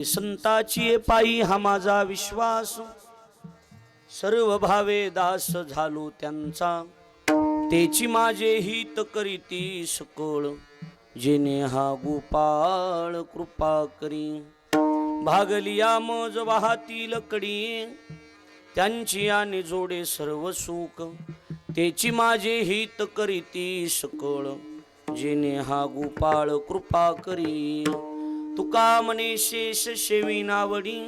संताची पायी हा माझा विश्वास, सर्व भावे दास झालो त्यांचा, तेची माझे हित करीती सकळ, जेने हा गोपाळ कृपा करी. भागलिया मज वाहतील कडी, त्यांची आणि जोडे सर्व सुख, तेची माझे हित करीती सकळ, जेने हा गोपाळ कृपा करी. तुका म्हणे शेष शेवीन आवडी,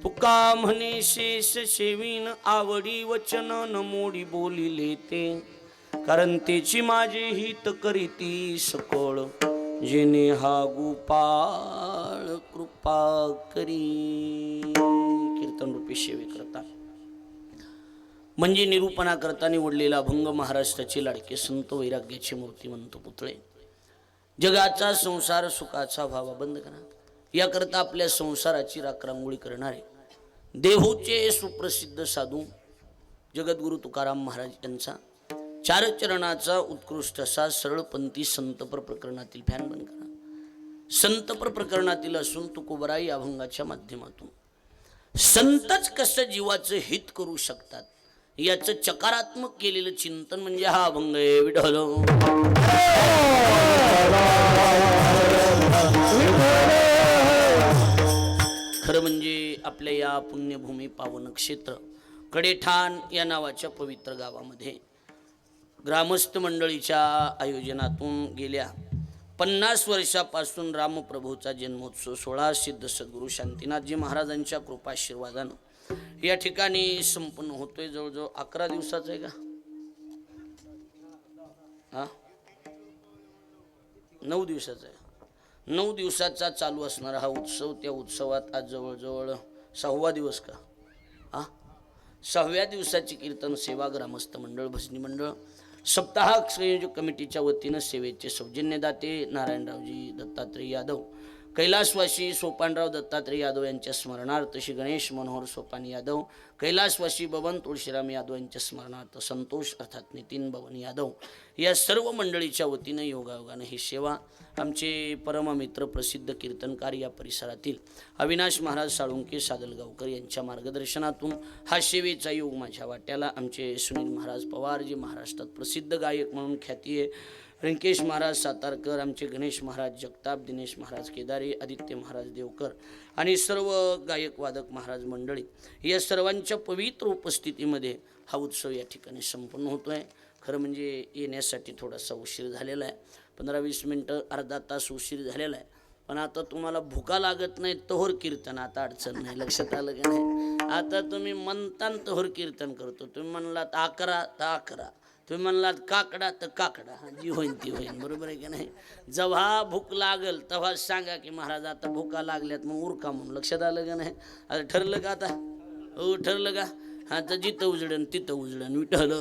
तुका म्हणे शेष शेवीन आवडी, वचन न मोडी बोलिले ते, कारण तेची माझे हित करीती सकळ, जेने हा गोपाळ कृपा करी. कीर्तन रूपी सेवे करता म्हणजे निरूपणा करता निवडलेला अभंग महाराष्ट्राचे लाडके संत वैराग्याचे मूर्तिमंत पुतळे. जगाचा संसार सुखाचा व्हावा बंद करा, याकरता आपल्या संसाराची राखरांगोळी करणारे देहूचे सुप्रसिद्ध साधू जगद्गुरु तुकाराम महाराज यांचा चार चरणाचा उत्कृष्ट असा सरळपंथी संतपर प्रकरणातील फॅन बंद करा. संतपर प्रकरणातील असून तुकोबराई अभंगाच्या माध्यमातून संतच कसं जीवाचं हित करू शकतात याचं चकारात्मक केलेलं चिंतन म्हणजे हा अभंग आहे. विठ्ठल खरं म्हणजे आपल्या या पुण्यभूमी पावन क्षेत्र कडेठाण या नावाच्या पवित्र गावामध्ये ग्रामस्थ मंडळीच्या आयोजनातून गेल्या 50 वर्षापासून रामप्रभूचा जन्मोत्सव सोहळा सिद्ध सद्गुरू शांतीनाथजी महाराजांच्या कृपाशीर्वादानं या ठिकाणी संपन्न होतोय. जवळजवळ 11 दिवसाचा आहे का, 9 दिवसाचा आहे. 9 दिवसाचा चालू असणारा हा उत्सव, त्या उत्सवात आज जवळजवळ 6वा दिवस का, 6व्या दिवसाची कीर्तन सेवा ग्रामस्थ मंडळ भजनी मंडळ सप्ताह संयोजक कमिटीच्या वतीनं सेवेचे सौजन्यदाते नारायणरावजी दत्तात्रय यादव, कैलासवासी सोपानराव दत्तात्रय यादव यांच्या स्मरणार्थ श्री गणेश मनोहर सोपान यादव, कैलासवासी बबन तुळशीराम यादव यांच्या स्मरणार्थ संतोष अर्थात नितीन बबन यादव, या सर्व मंडळीच्या वतीनं योगायोगानं ही सेवा आमचे परममित्र प्रसिद्ध कीर्तनकार या परिसरातील अविनाश महाराज साळुंके सादलगावकर यांच्या मार्गदर्शनातून हा सेवेचा योग माझ्या वाट्याला. आमचे सुनील महाराज पवार जे महाराष्ट्रात प्रसिद्ध गायक म्हणून ख्याती आहे, व्यंकेश महाराज सातारकर, आमचे गणेश महाराज जगताप, दिनेश महाराज केदारे, आदित्य महाराज देवकर आणि सर्व गायक वादक महाराज मंडळी या सर्वांच्या पवित्र उपस्थितीमध्ये हा उत्सव या ठिकाणी संपन्न होतो आहे. खरं म्हणजे येण्यासाठी थोडासा उशीर झालेला आहे, 15-20 मिनटं अर्धा तास उशीर झालेला आहे. पण आता तुम्हाला भुका लागत नाही तोहर कीर्तन, आता अडचण नाही. लक्षात आलं की नाही? आता तुम्ही म्हणता तोहर कीर्तन करतो. तुम्ही म्हणलात 11 तर 11, तुम्ही म्हणलात काकडा तर काकडा, जी होईन ती होईन. बरोबर आहे की नाही? जेव्हा भूक लागल तेव्हा सांगा की महाराज आता भुका लागल्यात मग उरका म्हणून. लक्षात आलं का नाही? आता ठरलं का? आता हो ठरलं का? हा तर जिथं उजडन तिथं उजडन. विठ्ठल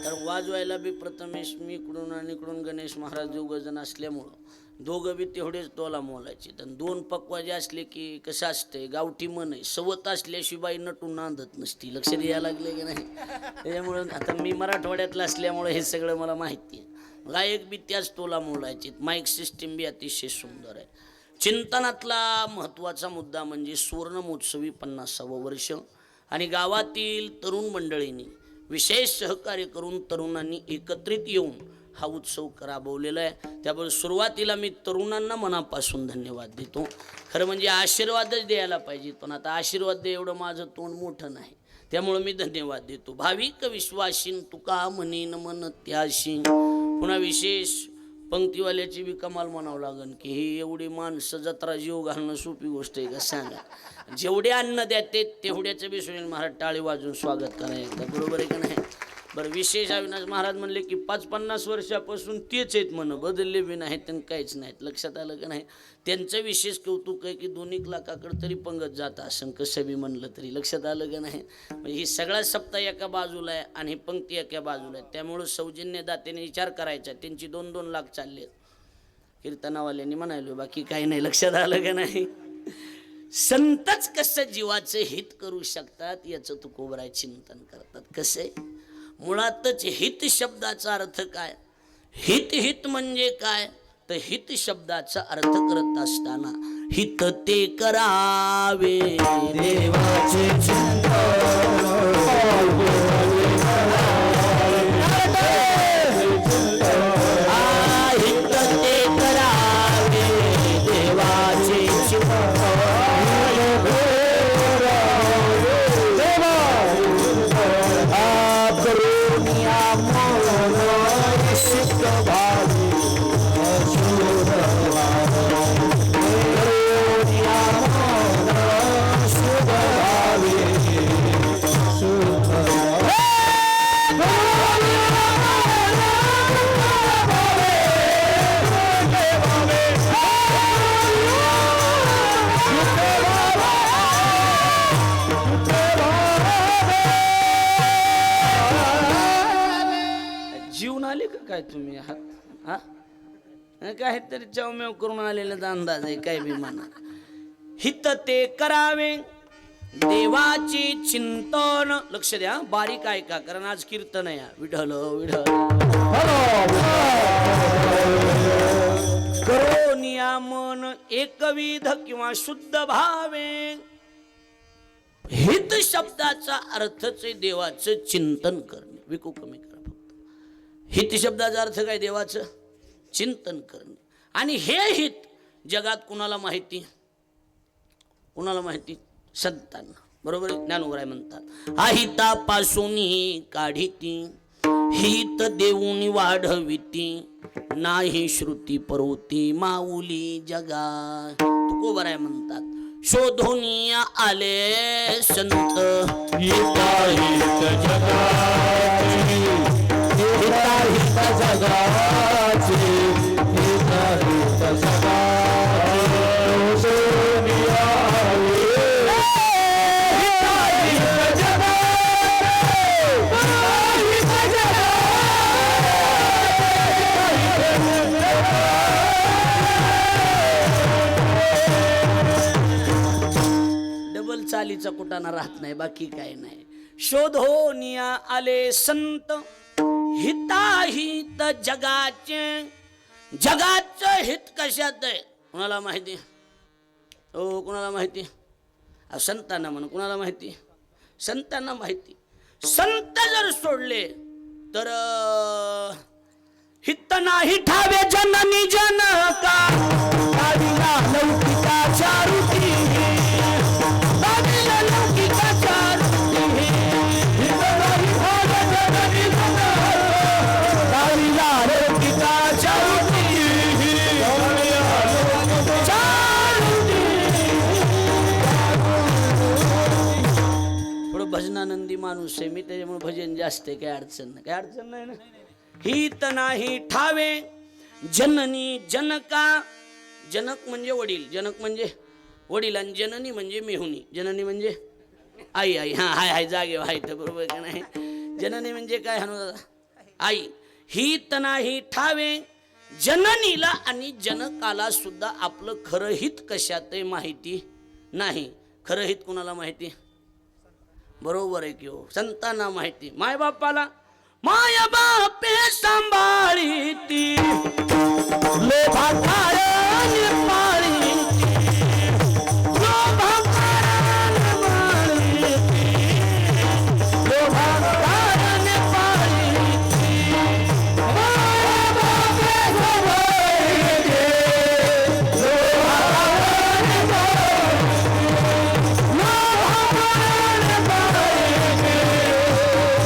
तर वाजवायला बी प्रथमेश मी इकडून आणि इकडून गणेश महाराज दोघंजण असल्यामुळं दोघं बी तेवढेच तोला मोलायचे. तर 2 पक्वाजे असले की कसं असते, गावठी मन आहे, सवत असल्याशिवाय नटून नांदत नसती. लक्षात यायला लागले की नाही? त्याच्यामुळं आता मी मराठवाड्यातलं असल्यामुळं हे सगळं मला माहिती आहे. गायक बी त्याच तोला मोलायचे. माईक सिस्टीम बी अतिशय सुंदर आहे. चिंतनातला महत्त्वाचा मुद्दा म्हणजे सुवर्ण महोत्सवी 50वं वर्ष आणि गावातील तरुण मंडळींनी विशेष सहकार्य करून तरुणांनी एकत्रित येऊन हा उत्सव राबवलेला आहे. त्यामुळे सुरुवातीला मी तरुणांना मनापासून धन्यवाद देतो. खरं म्हणजे आशीर्वादच द्यायला पाहिजे, पण आता आशीर्वाद दे एवढं माझं तोंड मोठं नाही, त्यामुळं मी धन्यवाद देतो. भाविक विश्वासीन तुका म्हणेन मन त्याशी. पुन्हा विशेष पंक्तीवाल्याची बी कमाल म्हणावं लागेल की ही एवढी माणसं जत्रा जीव घालणं सोपी गोष्ट आहे का सांगा. जेवढे अन्न द्याते तेवढ्याचं बी सुनील महाराज टाळी वाजून स्वागत करायचं. बरोबर आहे का नाही? बरं, विशेष अविनाश महाराज म्हणले की 50 वर्षापासून तेच आहेत म्हणून, बदलले बी नाहीत आणि काहीच नाहीत. लक्षात आलं का नाही? त्यांचं विशेष कौतुक आहे की 2-1 लाखाकडे तरी पंगत जात असं कसं बी म्हणलं तरी. लक्षात आलं का नाही? म्हणजे ही सगळा सप्ताह एका बाजूला आहे आणि ही पंक्ती एका बाजूला आहे. त्यामुळं सौजन्यदात्याने विचार करायचा. त्यांची 2-2 लाख चालले कीर्तनावाल्यांनी म्हणायलो, बाकी काही नाही. लक्षात आलं का नाही? संतच कसं जीवाचं हित करू शकतात याचं तुकोबराय चिंतन करतात. कसं आहे? मुळातच हित शब्दाचा अर्थ काय? हित हित म्हणजे काय तर हित शब्दाचा अर्थ करत असताना हित ते करावे देवाचे हित ते करावे देवाचे जीवन आले का काय तुम्ही आहात हा काहीतरी चवमेव करून आलेला अंदाज आहे काय बी म्हणा हित ते करावे देवाचे चिंतन लक्ष द्या बारीक ऐका कारण आज कीर्तन आहे विठ्ठल विठ्ठल करो नियामन एकविध किंवा शुद्ध भावे हित शब्दाचा अर्थच आहे देवाचं चिंतन करणे विकू कमी करा फक्त हित शब्दाचा अर्थ काय देवाचं चिंतन करणे आणि हे हित जगात कुणाला माहिती संतांना बरोबर ज्ञानोबराय म्हणतात अहितापासून काढिती हित देऊनी वाढविती नाही श्रुती परोती माऊली जगा तुकोबराय म्हणतात शोधून आले संत हिताहित जगाची हिताहित जगाची हिताहित जगाची शोधून आले हिताहित डबल चालीचा कुटाणा राहत नाही बाकी काय नाही शोधोनिया आले संत हिताहित जगाचं हित कशात आहे कुणाला माहिती हो कुणाला माहिती संतांना म्हणून कुणाला माहिती संतांना माहिती संत जर सोडले तर हित नाही ठावे जननी जनका गाडीला लौकिकाच्या रुती गाडीला लौकिकाच्या रुती हित नाही ठावे जननी जनका गाडीला लौकिकाच्या रुती थोडं भजनानंदी माणूस आहे मी त्याच्यामुळे भजन जास्त आहे काय अडचण नाही ना हित नाही ठावे जननी जनका जनक म्हणजे वडील जनक म्हणजे वडील आणि जननी म्हणजे मेहुणी जननी म्हणजे आई आई हा हाय जागे हाय तर बरोबर का नाही जननी म्हणजे काय हाणू दादा आई हित नाही ठावे जननीला आणि जनकाला सुद्धा आपलं खरं हित कशात माहिती नाही खरं हित कुणाला माहिती बरोबर आहे की हो संतांना माहिती माय बापाला माया बापे सांभाळीती लोभाकाराने पाळीती लोभाकाराने पाळीती लोभाकाराने पाळीती माया बापे सांभाळीती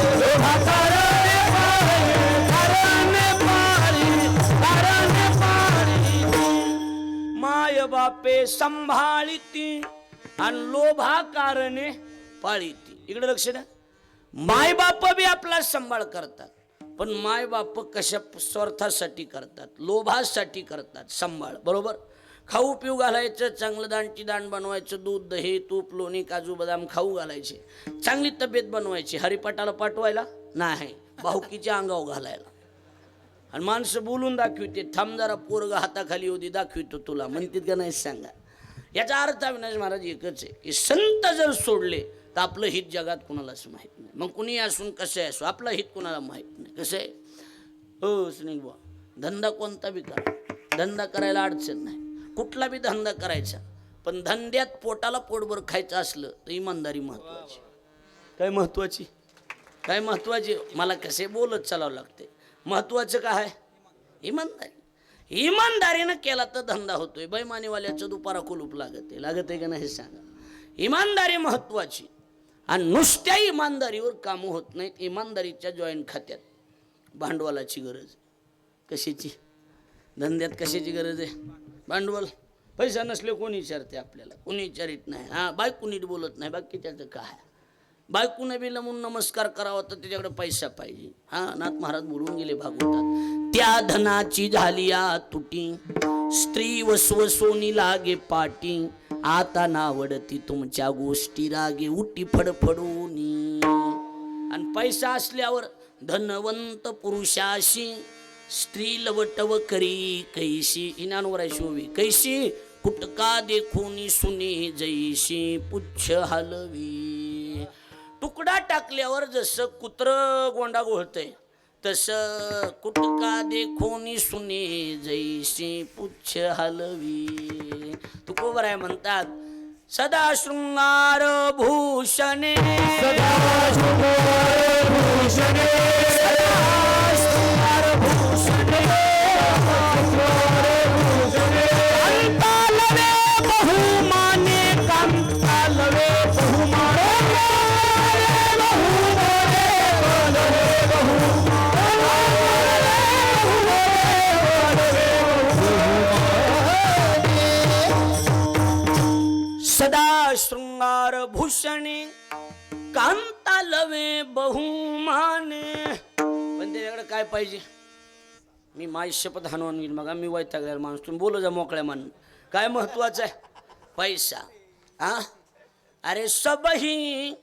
लोभाकाराने बापे सांभाळीती आणि लोभा कारणे पाळीती इकडे लक्ष द्या माय बाप बी आपला सांभाळ करतात पण माय बाप कशा स्वार्थासाठी करतात लोभासाठी करतात सांभाळ बरोबर खाऊ पिऊ घालायचं चांगलं दाणची दाण बनवायचं दूध दही तूप लोणी काजू बदाम खाऊ घालायचे चांगली तब्येत बनवायची हरिपाठाला पाठवायला नाही भाऊकीच्या अंगावर घालायला आणि माणसं बोलून दाखवते थांब जरा पोरग हाताखाली होती दाखवितो तुला म्हणतात का नाही सांगा याचा अर्थ अविनाश महाराज एकच आहे की संत जर सोडले तर आपलं हित जगात कुणालाच माहीत नाही मग कुणी असून कसं असो आपलं हित कुणाला माहीत नाही कसं आहे हो सुनील बुवा धंदा कोणता बी करा, धंदा करायला अडचण नाही, कुठला बी धंदा करायचा, पण धंद्यात पोटाला पोटभर खायचं असलं तर इमानदारी महत्वाची. काय महत्वाची? काय महत्वाची? मला कसे बोलत चालावं लागते. महत्वाचं काय आहे? इमानदारी. इमानदारीनं केला तर धंदा होतोय. बैमानीवाल्याचं दुपारा कुलूप लागत आहे का नाही सांगा. इमानदारी महत्वाची. आणि नुसत्या इमानदारीवर कामं होत नाहीत. इमानदारीच्या जॉईंट खात्यात भांडवलाची गरज आहे. कशाची? धंद्यात कशाची गरज आहे? भांडवल. पैसा नसले कोणी विचारते आपल्याला? कोणी विचारित नाही. हां, बायको नीट बोलत नाही, बाकी त्याचं काय? बायकोने बी लमून नमस्कार करावा तर त्याच्याकडे पैसा पाहिजे. हां, नाथ महाराज बोलून गेले भागवतात, त्या धनाची झाली तुटी, स्त्री वसवसोनी लागे पाटी, आता नावडती तुमच्या गोष्टी रागे उटी फडफडूनी. आणि पैसा असल्यावर धनवंत पुरुषाशी स्त्री लवटव करी कैशी. इनानवर आहे शोवी कैशी, कुटका देखोनी सुने जैशी पुच्छ हलवी. तुकडा टाकल्यावर जसं कुत्र गोंडा घोळतंय तसं कुटका देखोनी सुने जैशी पुच्छ हलवी. तुकोबर आहे म्हणतात, सदा शृंगार भूषणे, सदा शृंगार भूषणे, सदा शृंगार भूषणे, कांतालवे बहुमाने, कांतालवे बहुमाने, सदा शृंगार भूषणे, कांता लवे बहुमाने. पण त्याच्याकडे काय पाहिजे? मी माझी शपथ हाणून घेईन. मग मी वैतागलेला माणूस, तुम्ही बोलू जा मोकळ्या मान. काय महत्वाचं आहे? पैसा. हा, अरे सब ही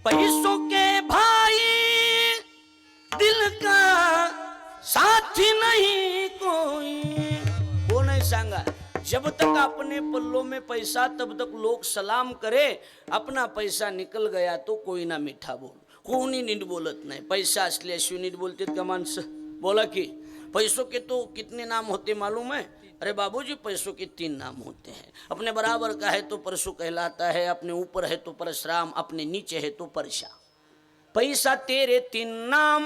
पैसों के भाई, दिल का साथी नहीं कोई. वो नहीं सांगा, जब तक अपने पल्लों में पैसा तब तक लोग सलाम करे, अपना पैसा निकल गया तो कोई ना मीठा बोल. कोणी नीट बोलत नाही. पैसा असल्याशिवाय नीट बोलतात का माणसं? बोला की. पैसों के तो कितने नाम होते मालूम है? अरे बाबूजी, पैसों के 3 नाम होते हैं. अपने बराबर का है तो परशु कहलाता है, अपने ऊपर है तो परशुराम, अपने नीचे है तो परशा. पैसा तेरे 3 नाम,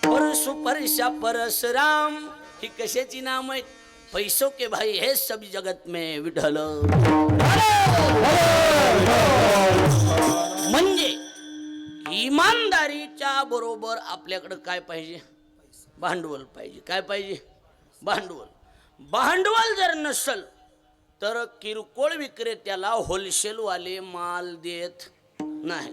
परशु परशा परशुराम. ही कशाची नाम आहे? पैसों के भाई है सब जगत में विठ्ठल. म्हणजे इमानदारीच्या बरोबर आपल्याकडे काय पाहिजे? भांडवल पाहिजे. काय पाहिजे? भांडवल. भांडवल जर नसल तर किरकोळ विक्रेत्याला होलसेलवाले माल देत नाही.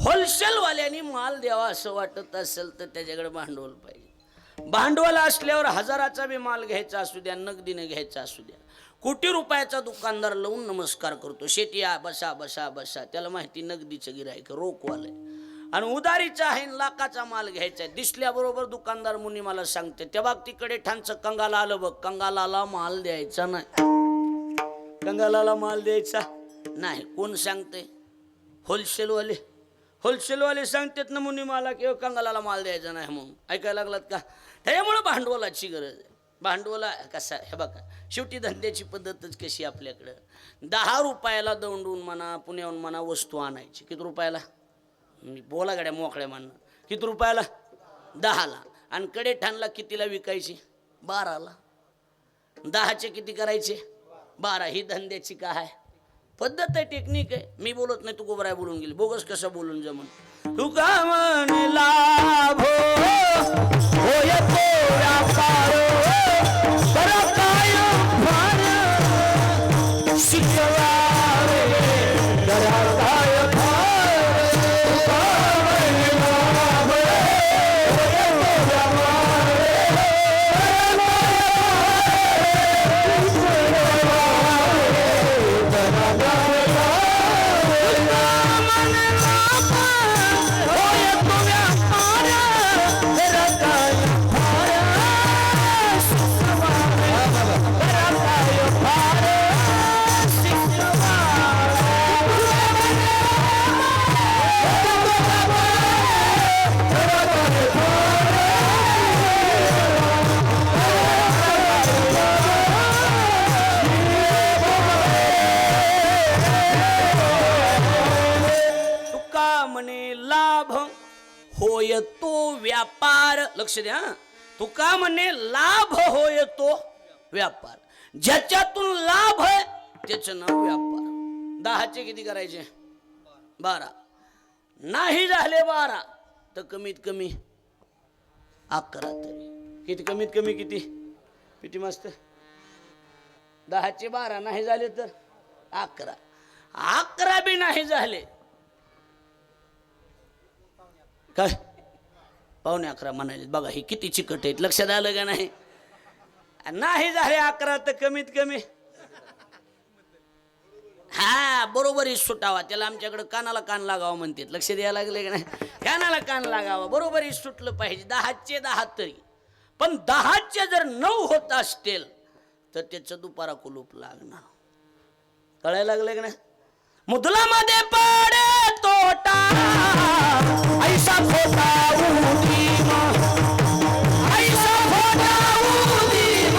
होलसेलवाल्याने माल द्यावा असं वाटत असेल तर त्याच्याकडे भांडवल पाहिजे. भांडवल असल्यावर हजाराचा बी माल घ्यायचा असू द्या, नगदीने घ्यायचा असू द्या, कोटी रुपयाचा दुकानदार लावून नमस्कार करतो, शेट या बसा बसा बसा. त्याला माहिती नगदीचं गिराईक रोखवालंय. आणि उदारीचा आहे, लाखाचा माल घ्यायचा आहे. दिसल्याबरोबर दुकानदार मुनी मला सांगते, त्या बाबतीकडे ठाणचं कंगाला आलं बघ, कंगालाला माल द्यायचा नाही. कंगालाला माल द्यायचा नाही. कोण सांगते? होलसेलवाले. होलसेलवाले सांगतात ना मुनी मला किंवा कंगालाला माल द्यायचा नाही म्हणून. ऐकायला लागलात का? त्याच्यामुळे भांडवलाची गरज आहे. भांडवला कसा हे बघा, शेवटी धंद्याची पद्धतच कशी आपल्याकडं. 10 रुपयाला दौंडून म्हणा, पुण्याहून म्हणा वस्तू आणायची. किती रुपयाला? बोला गाड्या मोकळ्या म्हणणं. किती रुपयाला? 10ला. आणि कडे ठाणला कितीला विकायची? 12ला. 10चे किती करायचे? 12. ही धंद्याची काय आहे? पद्धत आहे, टेक्निक आहे. मी बोलत नाही, तू गोबराय बोलून गेली. बोगस कसं बोलून जमन. तू का म्हणला भो होय पोरा पारो बरा काय भार शिकवावे बरा काय भार. तू का म्हणला भो होय पोरा व्यापार. लक्ष द्या, तुका म्हणे लाभ होय तो व्यापार. ज्याच्यातून लाभ आहे त्याचं नाव व्यापार. 10चे किती करायचे? 12. नाही झाले 12 तर कमीत कमी 11 तरी. किती कमीत कमी किती? किती मस्त. 10चे 12 नाही झाले तर 11. 11 बी नाही झाले काय? 11:15 म्हणाले. बघा ही किती चिकट आहेत. लक्षात आलं का नाही? नाही झाले 11 तर कमीत कमी हा बरोबरी सुटावा. त्याला आमच्याकडे कानाला कान लागावं म्हणतात. लक्ष द्यायला लागले का नाही? कानाला कान लागावा, बरोबरी सुटलं पाहिजे. 10चे 10 तरी. पण 10चे जर 9 होत असतील तर त्याचं दुपारा कुलूप लागणार. कळायला लागले का नाही? मुदलामध्ये पडे तोटा ऐसा खोटा उदीम, ऐसा खोटा उदीम,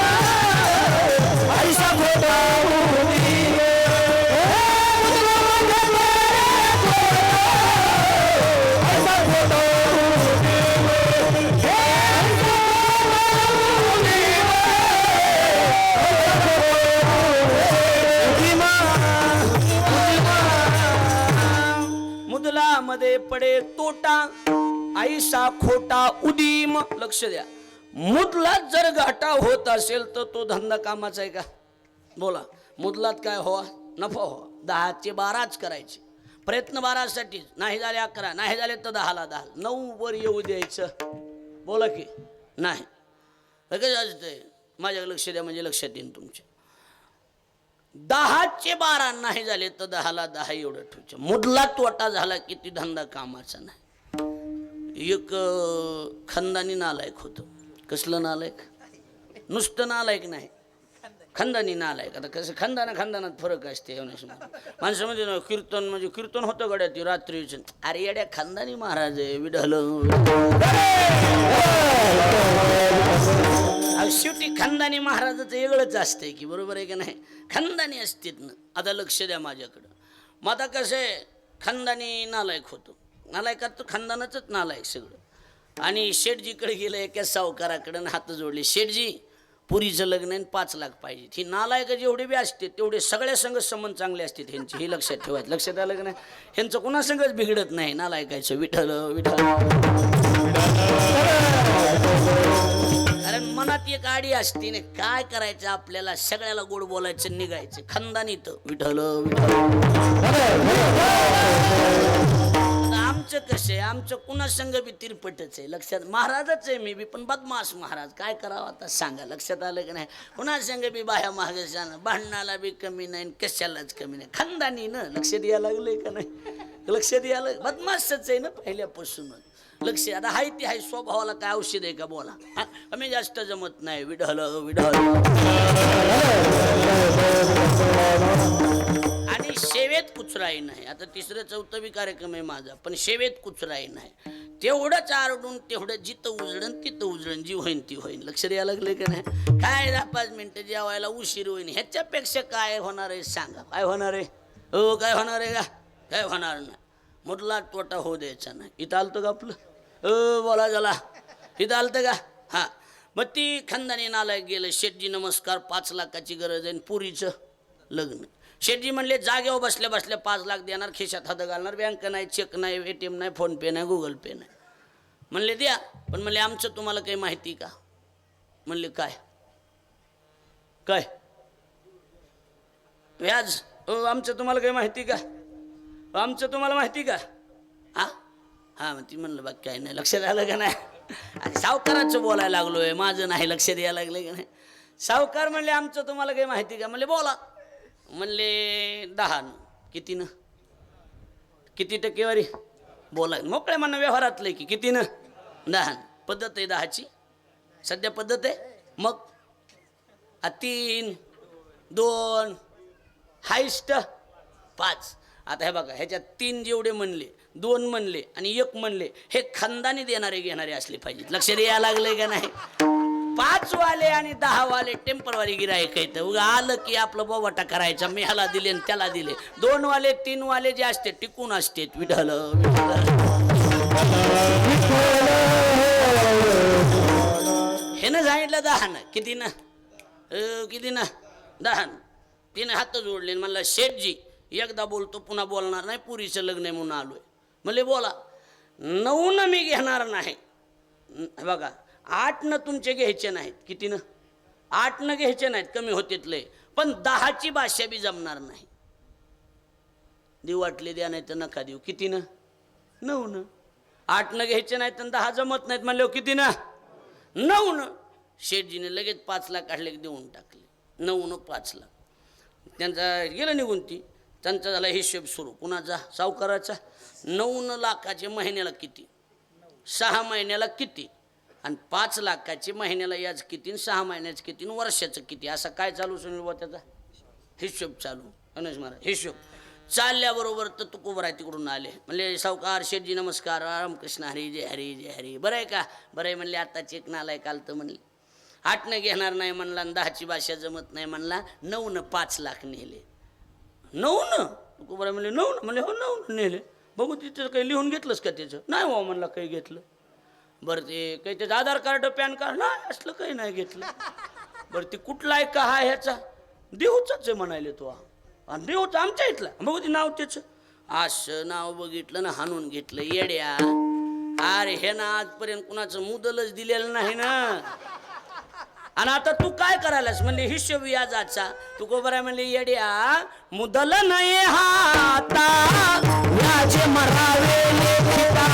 ऐसा खोटा उदीम. ऐसा खोटा मध्ये पडे तोटा ऐसा खोटा उदीम. लक्ष द्या, मुदलात जर घाटा होत असेल तर तो धंदा कामाचा आहे का? बोला. मुदलात काय हो? नफा हो. 10चे 12च करायचे. प्रयत्न 12 साठीच. नाही झाले 11, नाही झाले तर 10ला 10, 9 वर येऊ द्यायचं. बोला की नाही. लगेच असतंय. माझ्या लक्ष द्या म्हणजे लक्षात येईल तुमच्या. 10चे 12 नाही झाले तर 10ला 10 एवढं ठेवायचं. मुदला तोटा झाला की ती धंदा कामाचा नाही. एक खंदानी नालायक होतं. कसलं नालायक? नुसतं नालायक नाही, खंदानी नालायक. आता कसं खंदानात फरक असते. माणसं म्हणजे कीर्तन म्हणजे कीर्तन होतं गड्यात रात्रीच. अरे येड्या खंदानी महाराज आहे. विढल शेवटी खंदानी महाराजाचं वेगळंच असते की. बरोबर आहे की नाही? खंदानी असतेत ना. आता लक्ष द्या माझ्याकडं. मग आता कसं आहे, खंदानी नालायक होतो. नालायकात तर खंदानाच नालायक सगळं. आणि शेठजीकडे गेलं एका सावकाराकडं हात जोडले. शेठजी पुरीचं लग्न आहे 5 लाख पाहिजे. ही नालायक जेवढे बी असते तेवढे सगळ्या संघ संबंध चांगले असतात ह्यांचे. हे लक्षात ठेवायचं. लक्षात आलं की नाही? ह्यांचं कुणा संघच बिघडत नाही नालायकायचं. विठ्ठल विठ्ठल. कारण मनात एक आडी असते ना, काय करायचं आपल्याला? सगळ्याला गोड बोलायचं, निघायचं. खंदानीत विठ्ठल विठ्ठल. आमचं कसं आहे, आमचं कुणा संघ बी तिरपटच आहे. लक्षात. महाराजच आहे मी बी, पण बदमाश महाराज. काय करावं आता सांगा. लक्षात आलं की नाही? कुणा संघ बी बाह्या महाग भांडणाला बी कमी नाही, कशालाच कमी नाही. खंदानी ना. लक्षात यायला लागलंय का नाही? लक्षात यायला. बदमाशच आहे ना पहिल्यापासूनच. लक्ष. आता हाय ती हाय. स्वभावाला काय औषध आहे का? बोला. आम्ही जास्त जमत नाही. विढल विढल. आणि शेवेत कुचराई नाही. आता 3रं 4थं बी कार्यक्रम आहे माझा, पण शेवेत कुचराई नाही. तेवढंच आरडून तेवढं जिथं उजळण तिथं उजळण. जी होईन ती होईन. लक्ष द्यायला लागले का नाही? काय 10-5 मिनिटं जेवायला उशीर होईन. ह्याच्यापेक्षा काय होणार आहे सांगा? काय होणार आहे? हो काय होणार आहे का? काय होणार नाही. मुदला तोटा होऊ द्यायचा नाही. इथं आलतं का आपलं? बोला झाला. इथं आलतं का? हां. मग ती खंदानी नालायक गेलं. शेठजी नमस्कार, 5 लाखाची गरज आहे. पुरीचं लग्न. शेठजी म्हणले जागेवर बसल्या बसल्या 5 लाख देणार. खिशात हात घालणार. बँक नाही, चेक नाही, ATM नाही, फोन पे नाही, गुगल पे नाही. म्हणले द्या. पण म्हणले आमचं तुम्हाला काही माहिती का? म्हणले काय काय व्याज? आमचं तुम्हाला काही माहिती का? आमचं तुम्हाला माहिती का? हा हा. मग ती म्हणलं बाकी काय नाही. लक्षात आलं का नाही? आणि सावकाराचं बोलायला लागलोय, माझं नाही. लक्षात यायला लागलं का नाही? सावकार म्हणले आमचं तुम्हाला काही माहिती का? म्हणले बोला. म्हणले 10. कितीनं? किती टक्केवारी? बोला. मोकळ्या म्हणणं व्यवहारातलं की कितीनं? 10. पद्धत आहे 10ची सध्या पद्धत आहे. मग 3, 2, हायस्ट 5. आता हे बघा, ह्याच्यात 3 जेवढे म्हणले, 2 म्हणले आणि 1 म्हणले, हे खंदानी देणारे घेणारे असले पाहिजेत. लक्ष द्यायला लागले का नाही? 5 वाले आणि 10 वाले टेम्परवारी गिरायक आहेत. उगा आलं की आपलं बोबाटा करायचा. मी ह्याला दिले आणि त्याला दिले. 2 वाले 3 वाले जे असते टिकून असते. विठ्ठल विठ्ठल. हिनं सांगितलं 10 ना. किती ना? किती ना? 10 ना. तिने हात जोडले म्हणला शेठजी एकदा बोलतो पुन्हा बोलणार नाही, पुरीचं लग्न आहे म्हणून आलोय. म्हणले बोला. 9 न मी घेणार नाही. बघा 8 न तुमचे घ्यायचे नाहीत. किती न? 8 न घ्यायचे नाहीत, कमी होतेत लय. पण 10ची भाषा बी जमणार नाही. देऊ वाटले द्या नाही तर नका देऊ. किती न? 9 न. 8 न घ्यायचे नाहीत आणि 10 जमत नाहीत म्हणले किती ना? 9 न. शेठजीने लगेच 5 लाख काढले देऊन टाकले. 9 न 5 लाख. त्यांचा गेलं निघून ती. त्यांचा झाला हिशोब सुरू. कुणाचा? सावकाराचा. 9 लाखाचे महिन्याला किती? 6 महिन्याला किती? आणि 5 लाखाचे महिन्याला याच किती? 6 महिन्याचं किती? वर्षाचं किती? असा काय चालू सुनील बा त्याचा? हिशोब चालू. गणेश महाराज हिशोब चालल्याबरोबर तर तुकोबर आहे तिकडून आले. म्हणले सावकार शेठजी नमस्कार. रामकृष्ण हरी जय हरी जय हरी. बरं आहे का? बरं आहे म्हणले. आता चेक नालाय काल तर म्हणले 8 न घेणार नाही म्हणला आणि 10ची भाषा जमत नाही म्हणला. 9 न 5 लाख नेले. 9 न तुकोबर म्हणले 9 न. म्हणले हो 9 न नेले. बघू तिथं काही लिहून घेतलंस का त्याचं? नाही हो म्हणला काही घेतलं. बरं ते काही त्याचं आधार कार्ड पॅन कार्ड नाही असलं काही नाही घेतलं. बरं ते कुठला आहे का हा ह्याचा? देऊचाच आहे म्हणाले तो. आणि देऊचं आमच्या इथला. बघू ते नाव त्याचं. असं नाव बघितलं ना हाणून घेतलं. येड्या अरे हे ना आजपर्यंत कुणाचं मुदलच दिलेलं नाही ना. आणि आता तू काय करायलास? म्हणले हिशोब व्याजाचा. तू गोबर आहे म्हणले येड्या मुदल नाही हाता व्याज मरावे लेखिता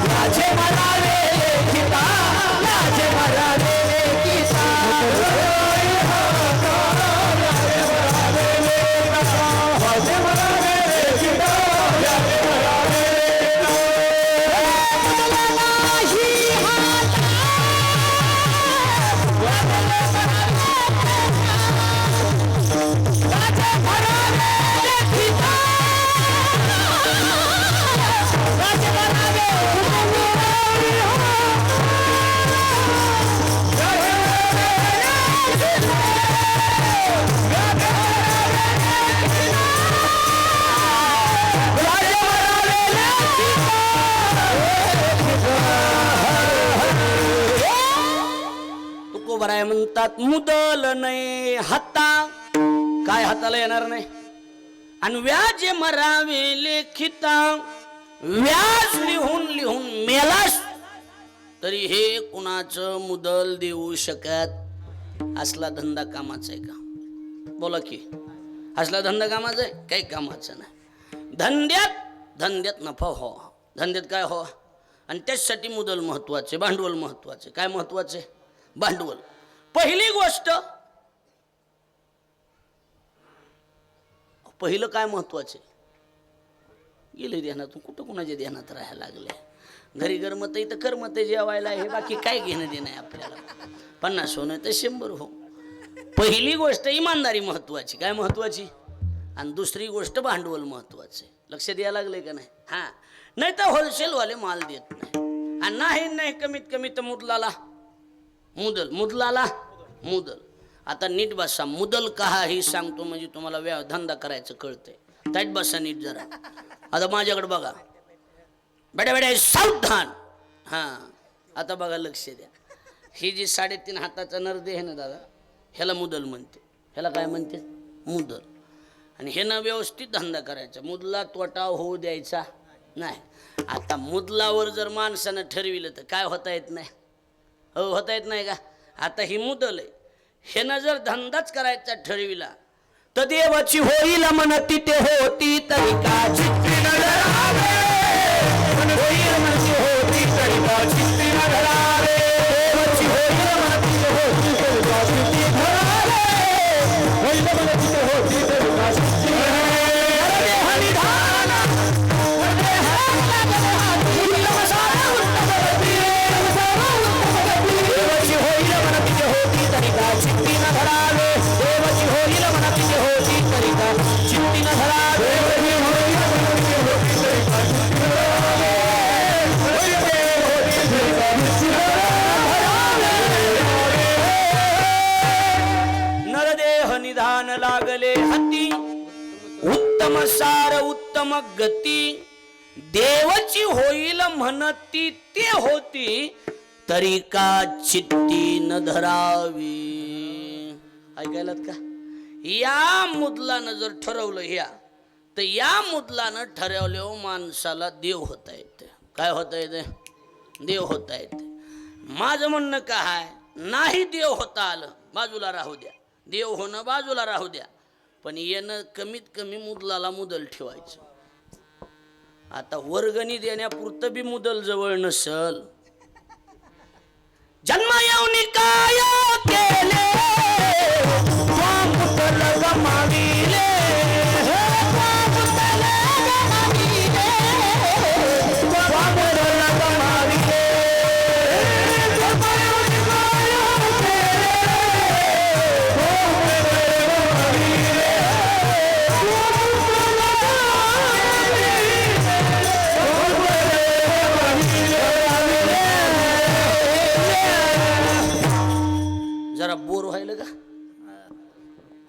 व्याज मरावे लेखिता व्याज मरावे लेखिता बराय म्हणतात मुदल नाही हाता. काय हाताला येणार नाही? आणि व्याज मरावे लेखिता. व्याज लिहून लिहून मेलास तरी हे कुणाचं मुदल देऊ शकत. असला धंदा कामाचा आहे का? बोला की असला धंदा कामाचा आहे? काही कामाचा नाही. धंद्यात नफा हो. धंद्यात काय हो? आणि त्याच्यासाठी मुदल महत्वाचे, भांडवल महत्वाचे. काय महत्वाचे? भांडवल. पहिली गोष्ट पहिलं काय महत्वाचे? गेले ध्यानातून कुठं कुणाच्या ध्यानात राहायला लागले. घरी गरमत इथं करमत जेवायला हे बाकी काय घेणं देणं आहे आपल्याला. 50 हो नाही तर 100 हो. पहिली गोष्ट इमानदारी महत्वाची. काय महत्वाची? आणि दुसरी गोष्ट भांडवल महत्वाचे. लक्ष द्यायला लागले का नाही? हा नाही तर होलसेलवाले माल देत नाही. आणि नाही कमीत कमी तर मुदलाला मुदल. आता नीट बसा. मुदल कहा ही सांगतो म्हणजे तुम्हाला धंदा करायचं कळतंय. ताईट बसा नीट जरा. आता माझ्याकडे बघा. बेड्या सावधान. हा आता बघा लक्ष द्या. ही जी 3.5 हाताचा नरदे आहे ना दादा, ह्याला मुदल म्हणते. ह्याला काय म्हणते? मुदल. आणि हे ना व्यवस्थित धंदा करायचा. मुदला तोटा होऊ द्यायचा नाही. आता मुदलावर जर माणसानं ठरविलं तर काय होता येत नाही? हो होता येत नाही का? आता ही मुदल आहे. हे ना जर धंदाच करायचा ठरविला तर देवाची होईल म्हणती ते होती तरी का चित्ती न धरावे. होईल म्हणती होती तरी का चित्ती न धरावे. देवाची होईल म्हणती ते होती तरी का चित्ती धरावे. होईल म्हणती ते होती तरी का चित्ती धरावे. हरिधान देवाची होईल म्हणती ते होती तरी का चित्ती न धरावे. देवाची होईल म्हणती ते होती तरी का चित्ती न धरावे. नरदेह निधान लागले हाती. उत्तम सार उत्तम गती. देवाची होईल म्हणती ते होती तरी का चित्ती न धरावी. ऐकायलात का? या मुदलानं जर ठरवलं ह्या, तर या मुदलानं ठरवलं माणसाला देव होता येते. काय होता येते? देव होता येते. माझं म्हणणं काय, नाही देव होता आलं बाजूला राहू द्या, देव होणं बाजूला राहू द्या, पण येणं कमीत कमी मुदलाला मुदल ठेवायचं. आता वर्गणी देण्यापुरतं बी मुदल जवळ नसल, जन्म येऊन काय केले मुदल गमाविले, जरा बोर व्हायला का?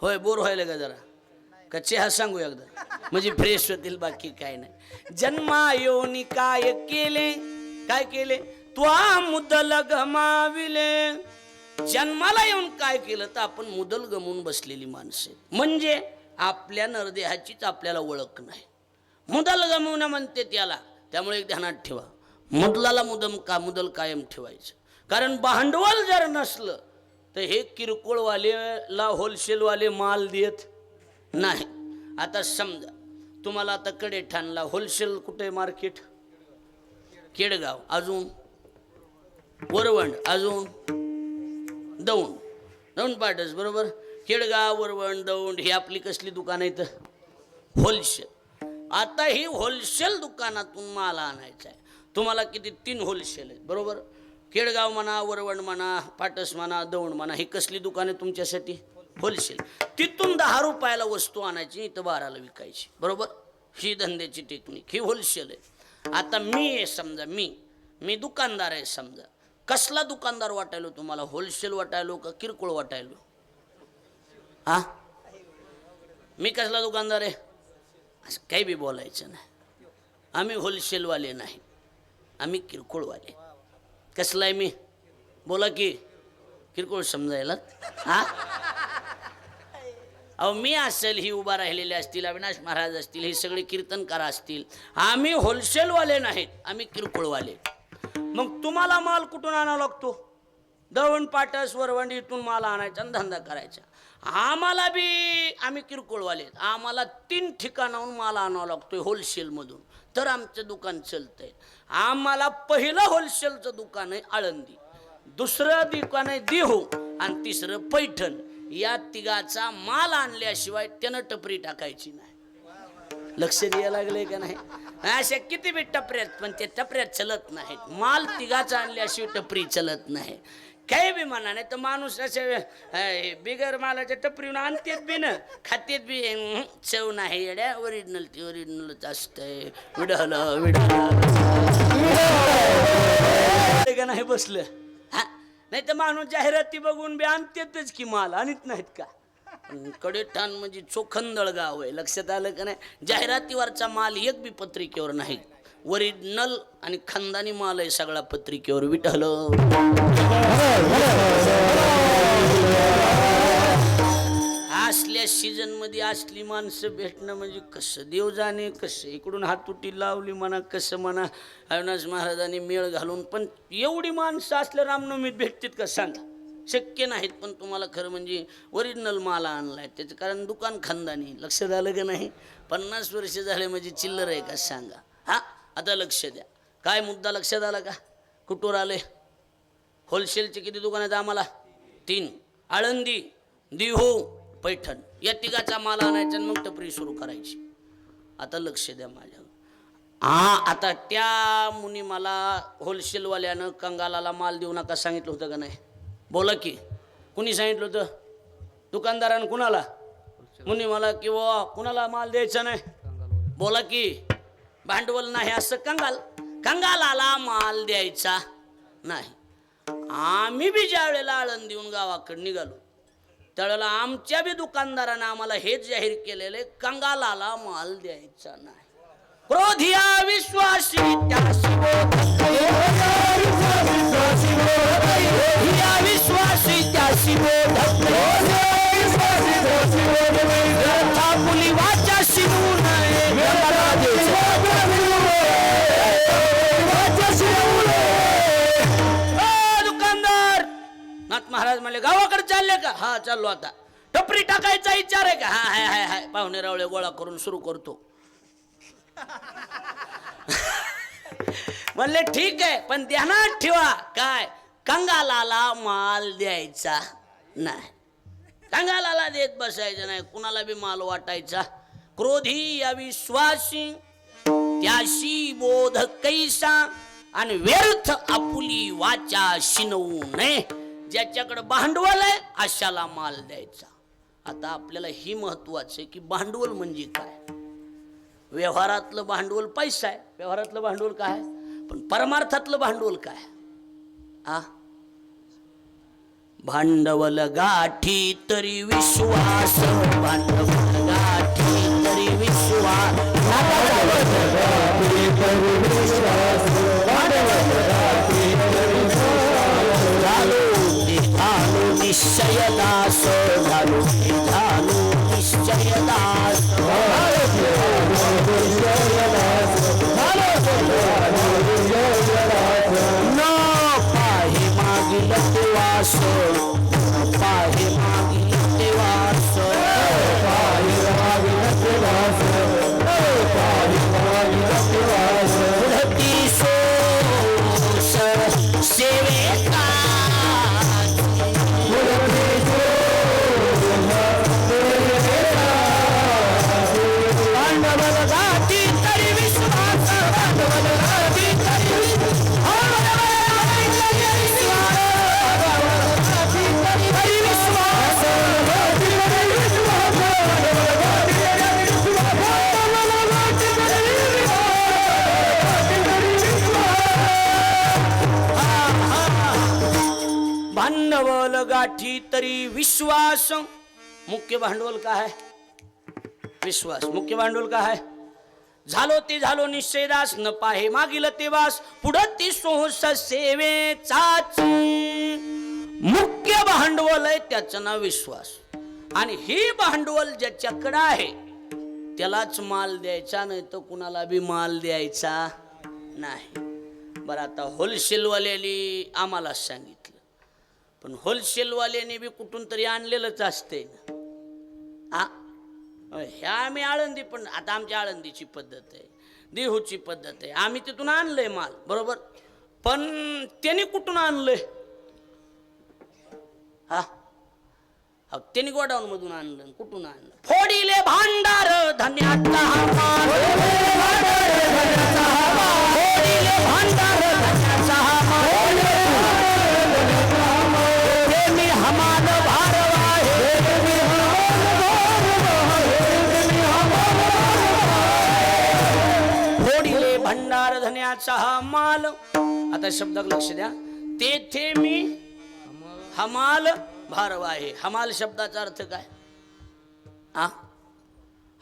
होय, बोर व्हायला का जरा? का चहा सांगू एकदा, म्हणजे फ्रेश होतील, बाकी काय नाही. जन्मा योनी काय केले, काय केले त्वा मुदल गमाविले. जन्माला येऊन काय केलं तर आपण मुदल गमवून बसलेली माणसे, म्हणजे आपल्या नरदेहाचीच आपल्याला ओळख नाही. मुदल गमवणं म्हणते त्याला. त्यामुळे एक ध्यानात ठेवा, मुदलाला मुदल कायम ठेवायचं. कारण भांडवल जर नसलं तर हे किरकोळवालेला होलसेलवाले माल देत नाही. आता समजा तुम्हाला आता कडेठाणला होलसेल कुठे मार्केट, केडगाव, अजून वरवंड, अजून दौंड पाटस, बरोबर. केडगाव, वरवंड, दौंड ही आपली कसली दुकान आहेत? होलसेल. आता ही होलसेल दुकानातून माल आणायचा आहे तुम्हाला. किती? 3 होलसेल आहेत, बरोबर. केडगाव म्हणा, वरवंड म्हणा, पाटस म्हणा, दौंड म्हणा, ही कसली दुकान आहे तुमच्यासाठी? होलसेल. तिथून 10 रुपयाला वस्तू आणायची, इथं 12ला विकायची, बरोबर. ही धंद्याची टेक्निक, ही होलसेल आहे. आता मी समजा मी दुकानदार आहे समजा. कसला दुकानदार वाटायलो तुम्हाला? होलसेल वाटायलो का किरकोळ वाटायलो? हा, मी कसला दुकानदार आहे? असं काही बी बोलायचं नाही. आम्ही होलसेलवाले नाही, आम्ही किरकोळवाले. कसला आहे मी? बोला की. किरकोळ समजायला? हा, अहो मी असेल, ही उभा राहिलेले असतील, अविनाश महाराज असतील, हे सगळे कीर्तनकार असतील. आम्ही होलसेलवाले नाहीत, आम्ही किरकोळवाले. मग तुम्हाला माल कुठून आणावा लागतो? दौंड, पाटस, वरवंड इथून माल आणायचा आणि धंदा करायचा. आम्हाला बी, आम्ही किरकोळवाले, आम्हाला 3 ठिकाणाहून माल आणावा लागतोय होलसेलमधून, तर आमचं दुकान चालतंय. आम्हाला पहिलं होलसेलचं दुकान आहे आळंदी, दुसरं दुकान आहे देहू, आणि तिसरं पैठण. या तिघाचा माल आणल्याशिवाय त्यानं टपरी टाकायची नाही. लक्ष द्यायला लागले का नाही? अशा किती बी टपऱ्यात, पण ते टपऱ्यात चलत नाहीत. माल तिघाचा आणल्याशिवाय टपरी चलत नाही. काही बी म्हणा, नाही तर माणूस असे बिगर मालाच्या टपरीवर आणतेत बी ना, खातेत बी. चव नाही येड्या, ओरिजिनल ती ओरिजिनलच असतंय. विडहल का नाही बसलं? हा, नाही तर माणूस जाहिराती बघून बी आणतेतच की माल, आणत नाहीत का? कडेठाण म्हणजे चोखंदळ गाव आहे, लक्षात आलं का नाही? जाहिरातीवरचा माल एक बी पत्रिकेवर नाही. ओरिजिनल आणि खानदानी माल आहे सगळा पत्रिकेवर. विठ्ठल असल्या सीजन मध्ये असली माणसं भेटणं म्हणजे कसं देव जाणे. कसं इकडून हातुटी लावली म्हणा, कसं म्हणा, अविनाश महाराजांनी मेळ घालून. पण एवढी माणसं असल्या रामनवमीत भेटतात का सांगा? शक्य नाहीत. पण तुम्हाला खरं म्हणजे ओरिजिनल माल आणलाय त्याचं कारण दुकान खानदानी. लक्षात आलं का नाही? 50 वर्ष झाले म्हणजे चिल्लर आहे का सांगा? हा, आता लक्ष द्या. काय मुद्दा लक्षात आला का? कुठवर आले? होलसेलचे किती दुकान आहेत आम्हाला? 3. आळंदी, देहू, पैठण. या तिघाचा माल आणायचा आणि मग टपरी सुरू करायची. आता लक्ष द्या माझ्या. आता त्या मुनी मला होलसेलवाल्यानं कंगालाला माल देऊ नका सांगितलं होतं का नाही? बोला की. कुणी सांगितलं होतं? दुकानदारानं. कुणाला? मुनी मला किंवा कुणाला माल द्यायचा नाही? बोला की. भांडवल नाही असं कंगालाला माल द्यायचा नाही. आम्ही बी ज्या वेळेला आळंद देऊन गावाकडे निघालो त्यावेळेला आमच्या बी दुकानदारानं आम्हाला हेच जाहीर केलेले, कंगालाला माल द्यायचा नाही. क्रोधिया विश्वासी त्या या विश्वासी त्याशी बोधक आपुली वाचा शिवू नये दुकानदार नाथ महाराज म्हणले गावाकडे चालले का? हा चाललो आता. टपरी टाकायचा विचार आहे का? हा हाय हाय हाय. पाहुणे रावळे गोळा करून सुरू करतो. म्हणले ठीक आहे, पण ध्यानात ठेवा काय, कंगालाला माल द्यायचा नाही. कंगालाला देत बसायचं नाही, कुणाला बी माल वाटायचा. क्रोधी या विश्वासी त्याशी बोध कैसा आणि व्यर्थ आपुली वाचा शिनवू नये. ज्याच्याकडे भांडवल आहे अशाला माल द्यायचा. आता आपल्याला ही महत्वाचं आहे की भांडवल म्हणजे काय. व्यवहारातलं भांडवल पैसा आहे, व्यवहारातलं भांडवल काय, पण परमार्थातलं भांडवल काय. आ भांडवल गाठी तरी विश्वास, भांडवल गाठी तरी विश्वास, निश्चय दास झालो, झालो निश्चय दास. न पाहे मागील तेवास, पाहे मागील तेवास, उडती सोस सेवेका भांडवल गाठी तरी विश्वास. मुख्य भांडवल काय आहे? विश्वास. मुख्य भांडवल काय आहे? झालो ते झालो निश्चयदास, न पाहे मागील ते वास, पुढती सोहस सेवेचाच. मुख्य भांडवल आहे त्याचं नाव विश्वास. आणि ही भांडवल ज्याच्याकडे आहे त्यालाच माल द्यायचा, नाही तर कुणाला बी माल द्यायचा नाही. बरं, आता होलसेलवाल्यानी आम्हाला सांगितलं, पण होलसेलवाल्याने बी कुठून तरी आणलेलंच असते ना. ह्या आम्ही आळंदी, पण आता आमच्या आळंदीची पद्धत आहे, देहूची पद्धत आहे, आम्ही तिथून आणलंय माल बरोबर, पण त्यांनी कुठून आणलंय? हा त्यांनी गोडाऊन मधून आणलं. कुठून आणलं? फोडीले भांडार धन्याचा माल, फोडीले भांडार धन्याचा माल, प्रेमी हमाल भारवा हे, फोडीले भंडार धन्याचा माल. आता शब्दाक लक्ष द्या. तेथे मी हमाल भारवा आहे. हमाल शब्दाचा अर्थ काय?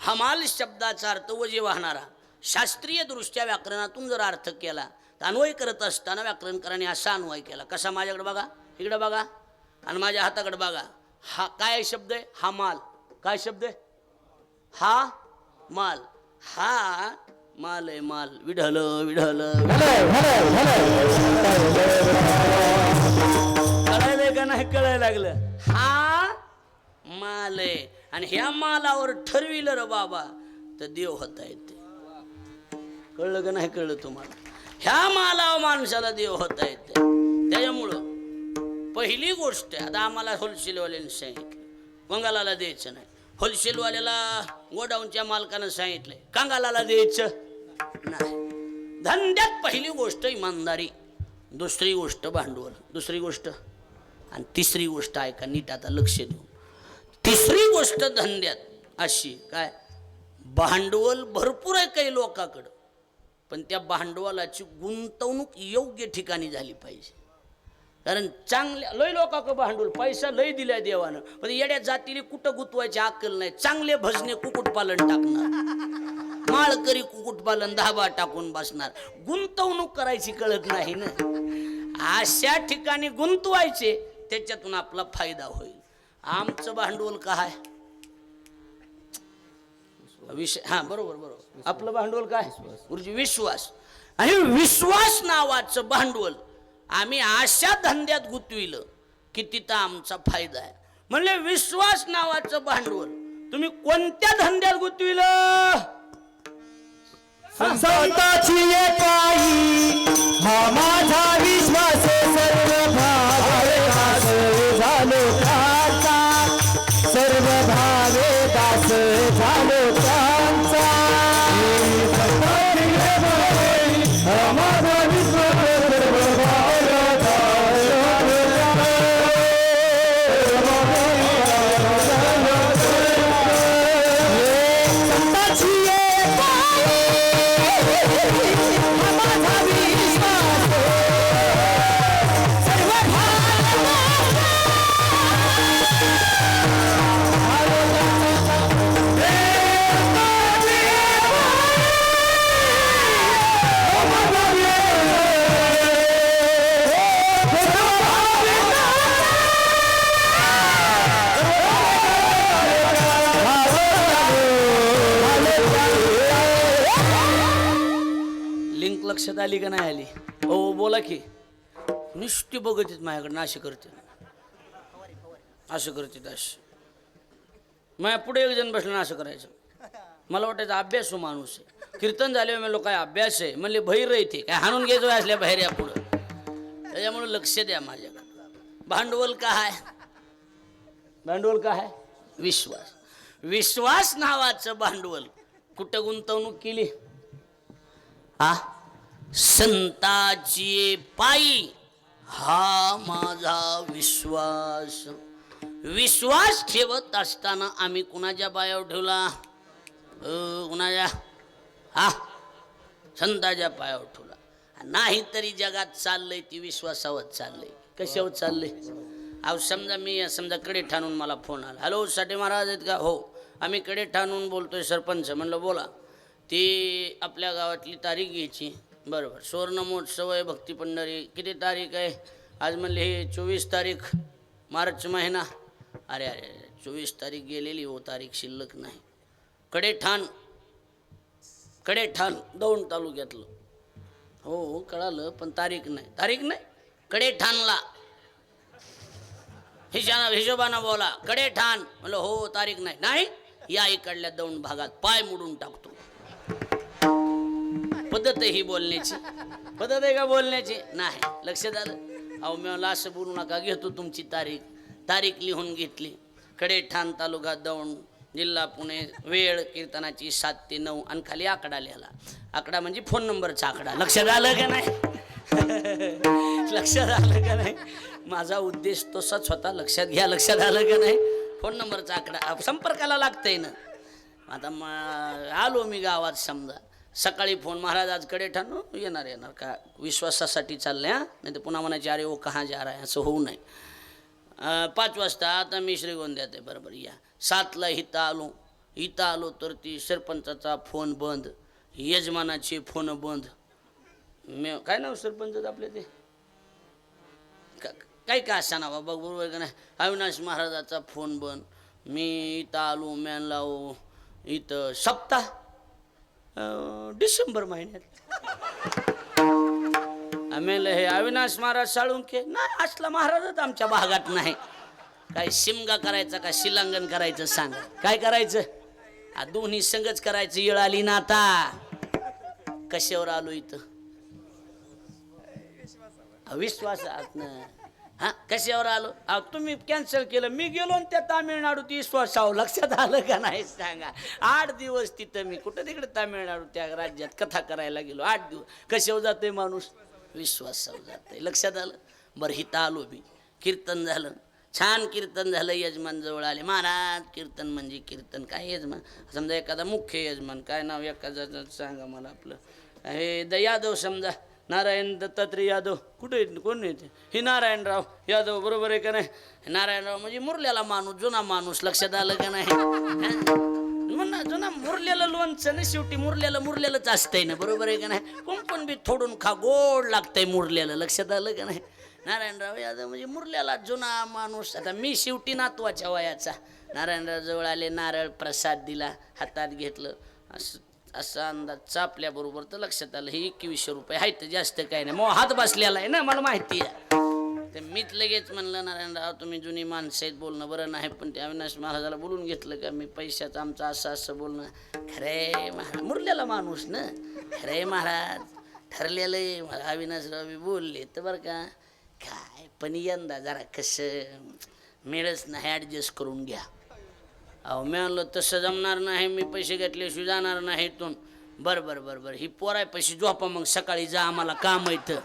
हमाल शब्दाचा अर्थ वजे वाहणारा. शास्त्रीय दृष्ट्या व्याकरणातून जर अर्थ केला तर अन्वय करत असताना व्याकरणकाराने असा अन्वय केला. कसा? माझ्याकडे बघा, इकडे बघा आणि माझ्या हाताकडे बघा. हा काय शब्द आहे? हा माल. काय शब्द आहे? हा माल. हा माल आहे, माल. विढल विढल कळायला का नाही? कळायला लागलं. हा माल आहे आणि ह्या मालावर ठरविलं रे बाबा तर देव होता येते. कळलं का नाही? कळलं तुम्हाला? ह्या मालावर माणसाला देव होता येते. त्याच्यामुळं पहिली गोष्ट, आता आम्हाला होलसेलवाल्याने सांगितलं कंगालाला द्यायचं नाही. होलसेलवाल्याला गोडाऊनच्या मालकानं सांगितलंय कंगालाला द्यायचं नाही. धंद्यात पहिली गोष्ट इमानदारी, दुसरी गोष्ट भांडवल, दुसरी गोष्ट आणि तिसरी गोष्ट ऐका नीट, आता लक्ष देऊन. तिसरी गोष्ट धंद्यात अशी काय, भांडवल भरपूर आहे काही लोकांकडं, पण त्या भांडवलाची गुंतवणूक योग्य ठिकाणी झाली पाहिजे. कारण चांगल्या लय लोकांकडं भांडवल, पैसा लय दिलाय देवानं, पण येड्या जातीने कुठं गुंतवायची अक्कल नाही. चांगले भजने कुक्कुटपालन टाकणार, माळकरी कुक्कुटपालन धाबा टाकून बसणार, गुंतवणूक करायची कळत नाही ना. अशा ठिकाणी गुंतवायचे, त्याच्यातून आपला फायदा होईल. आमचं भांडवल काय विषय, हा बरोबर बरोबर, आपलं भांडवल काय गुरुजी? विश्वास. आणि विश्वास नावाचं भांडवल आम्ही अशा धंद्यात गुंतविलं की तिथं आमचा फायदा आहे. म्हणले विश्वास नावाचं भांडवल तुम्ही कोणत्या धंद्यात गुंतविलं? संताची पायी हा माझा विश्वास, सर्व भावे दास झालो त्यांचा, सर्व भावे दास झालो त्यांचा. संताची पायी हा माझा विश्वास, सर्व भावे दास झालो त्यांचा. संताची लिंक लक्षात आली का नाही आली? हो बोला की. नुसती बघत येत माझ्याकडनं, असे करते असं करते असे. माझ्या पुढे एक जण बसलं ना असं करायचं. मला वाटायचं अभ्यासू माणूस आहे. कीर्तन झाले म्हणलो काय अभ्यास आहे? म्हणले बहिर इथे काय हाणून घ्यायचो असल्या बाहेर या पुढं. त्याच्यामुळे लक्ष द्या माझ्याकडं. भांडवल काय? भांडवल काय? विश्वास. विश्वास नावाचं भांडवल कुठं गुंतवणूक केली? हा संताची पायी हा माझा विश्वास. विश्वास ठेवत असताना आम्ही कुणाच्या पायावर ठेवला? कुणाच्या? हा संताच्या पायावर ठेवला. नाही तरी जगात चाललंय ती विश्वासावर चाललंय. कशावर चाललंय? अहो समजा कडे ठाणून मला फोन आला, हॅलो साठे महाराज आहेत का? हो, आम्ही कडे ठाणून बोलतोय सरपंच. म्हणलं बोला. ती आपल्या गावातली तारीख घ्यायची. बरोबर, सुवर्ण महोत्सव आहे भक्ती पंढरी. किती तारीख आहे आज? म्हणले हे 24 तारीख मार्च महिना. अरे अरे 24 तारीख गेलेली हो, तारीख शिल्लक नाही. कडेठाण दौंड तालुक्यातलं. हो कळालं, पण तारीख नाही. कडेठाणला हिशोबानं बोला. कडेठाण. म्हणलं हो तारीख नाही. या इकडल्या दौंड भागात पाय मोडून टाकतो. पद्धत आहे ही बोलण्याची? पद्धत आहे का बोलण्याची? नाही. लक्षात आलं? अहो मी मला असं बोलू नका, घेतो तुमची तारीख लिहून घेतली. कडेठाण तालुका दौंड जिल्हा पुणे. वेळ कीर्तनाची 7 ते 9 आणि खाली आकडा लिहिला. आकडा म्हणजे फोन नंबरचा आकडा. लक्षात आलं का नाही? लक्षात आलं का नाही? माझा उद्देश तसाच होता, लक्षात घ्या. लक्षात आलं का नाही? फोन नंबरचा आकडा संपर्काला लागतंय ना. आता आलो मी गावात. समजा सकाळी फोन, महाराज आज कडेठाण येणार का? विश्वासासाठी चाललंय हा, नाही तर पुन्हा म्हणायचे अरे ओ कहाँ जा रहा है, असं होऊ नये. 5 वाजता आता मी श्रीगोंद्यात आहे. बरोबर या. 7ला इथं आलो तर ती सरपंचाचा फोन बंद, यजमानाचे फोन बंद. मी काय नाव सरपंच आपले ते काही का असा ना बाबा, बरोबर का नाही? अविनाश महाराजाचा फोन बंद. मी इथं आलो मॅनला इथं सप्ताह डिसेंबर महिन्यात. आम्हाला हे अविनाश महाराज साळुंके नाही, असला महाराजच आमच्या भागात नाही. काय शिमगा करायचा का शिलांगण करायचं सांगा? काय करायचं? दोन्ही संगच करायचं. येळ आली ना आता. कशावर आलो इथं? विश्वासात ना. हा कशावर आलो? तुम्ही कॅन्सल केलं, मी गेलो आणि त्या तामिळनाडूत विश्वासावर. लक्षात आलं का नाही सांगा? 8 दिवस तिथं मी कुठं तिकडे तामिळनाडू त्या राज्यात कथा करायला गेलो. 8 दिवस. कशावर जातोय माणूस? विश्वासावर जातोय. लक्षात आलं? बरं हिथं आलो मी. कीर्तन झालं, छान कीर्तन झालं. यजमान जवळ आले. महाराज कीर्तन म्हणजे कीर्तन काय? यजमान समजा एखादा मुख्य यजमान, काय नाव एखादा सांगा मला. आपलं हे यादव समजा, नारायण दत्तात्रय यादव. कुठे कोण येते? हे नारायणराव यादव. बरोबर आहे का नाही? नारायणराव म्हणजे मुरल्याला माणूस, जुना माणूस. लक्षात आलं का नाही? म्हणायचो ना मुरलेलं लोणचं ना शेवटी मुरलेलंच असतंय ना, बरोबर आहे का नाही? कोण बी थोडून खा, गोड लागतंय मुरलेलं. लक्षात आलं का नाही? नारायणराव यादव म्हणजे मुरलेला जुना माणूस. आता मी शेवटी नातवाच्या वयाचा. नारायणराव जवळ आले, नारळ प्रसाद दिला, हातात घेतलं, असा अंदाज चापल्याबरोबर तर लक्षात आलं हे 2100 रुपये आहेत, जास्त काही नाही. मग हात बसलेला आहे ना, मला माहिती आहे. ते मीच लगेच म्हणलं, नारायणराव तुम्ही जुनी माणसं आहेत, बोलणं बरं नाही, पण त्या अविनाश महाराजाला बोलून घेतलं का मी पैशाचं आमचं असं बोलणं. खरे महाराज, मुरलेला माणूस ना, खरे महाराज ठरलेलं आहे. मला अविनाशराव बी बोलले तर बरं का, काय पण यंदा जरा कसं मिळच नाही, ॲडजस्ट करून घ्या. अहो मी म्हणलं तसं जमणार नाही, मी पैसे घेतल्याशिवाय जाणार नाही इथून. बरं ही पोराय पैसे झोपा, मग सकाळी जा, आम्हाला काम येतं.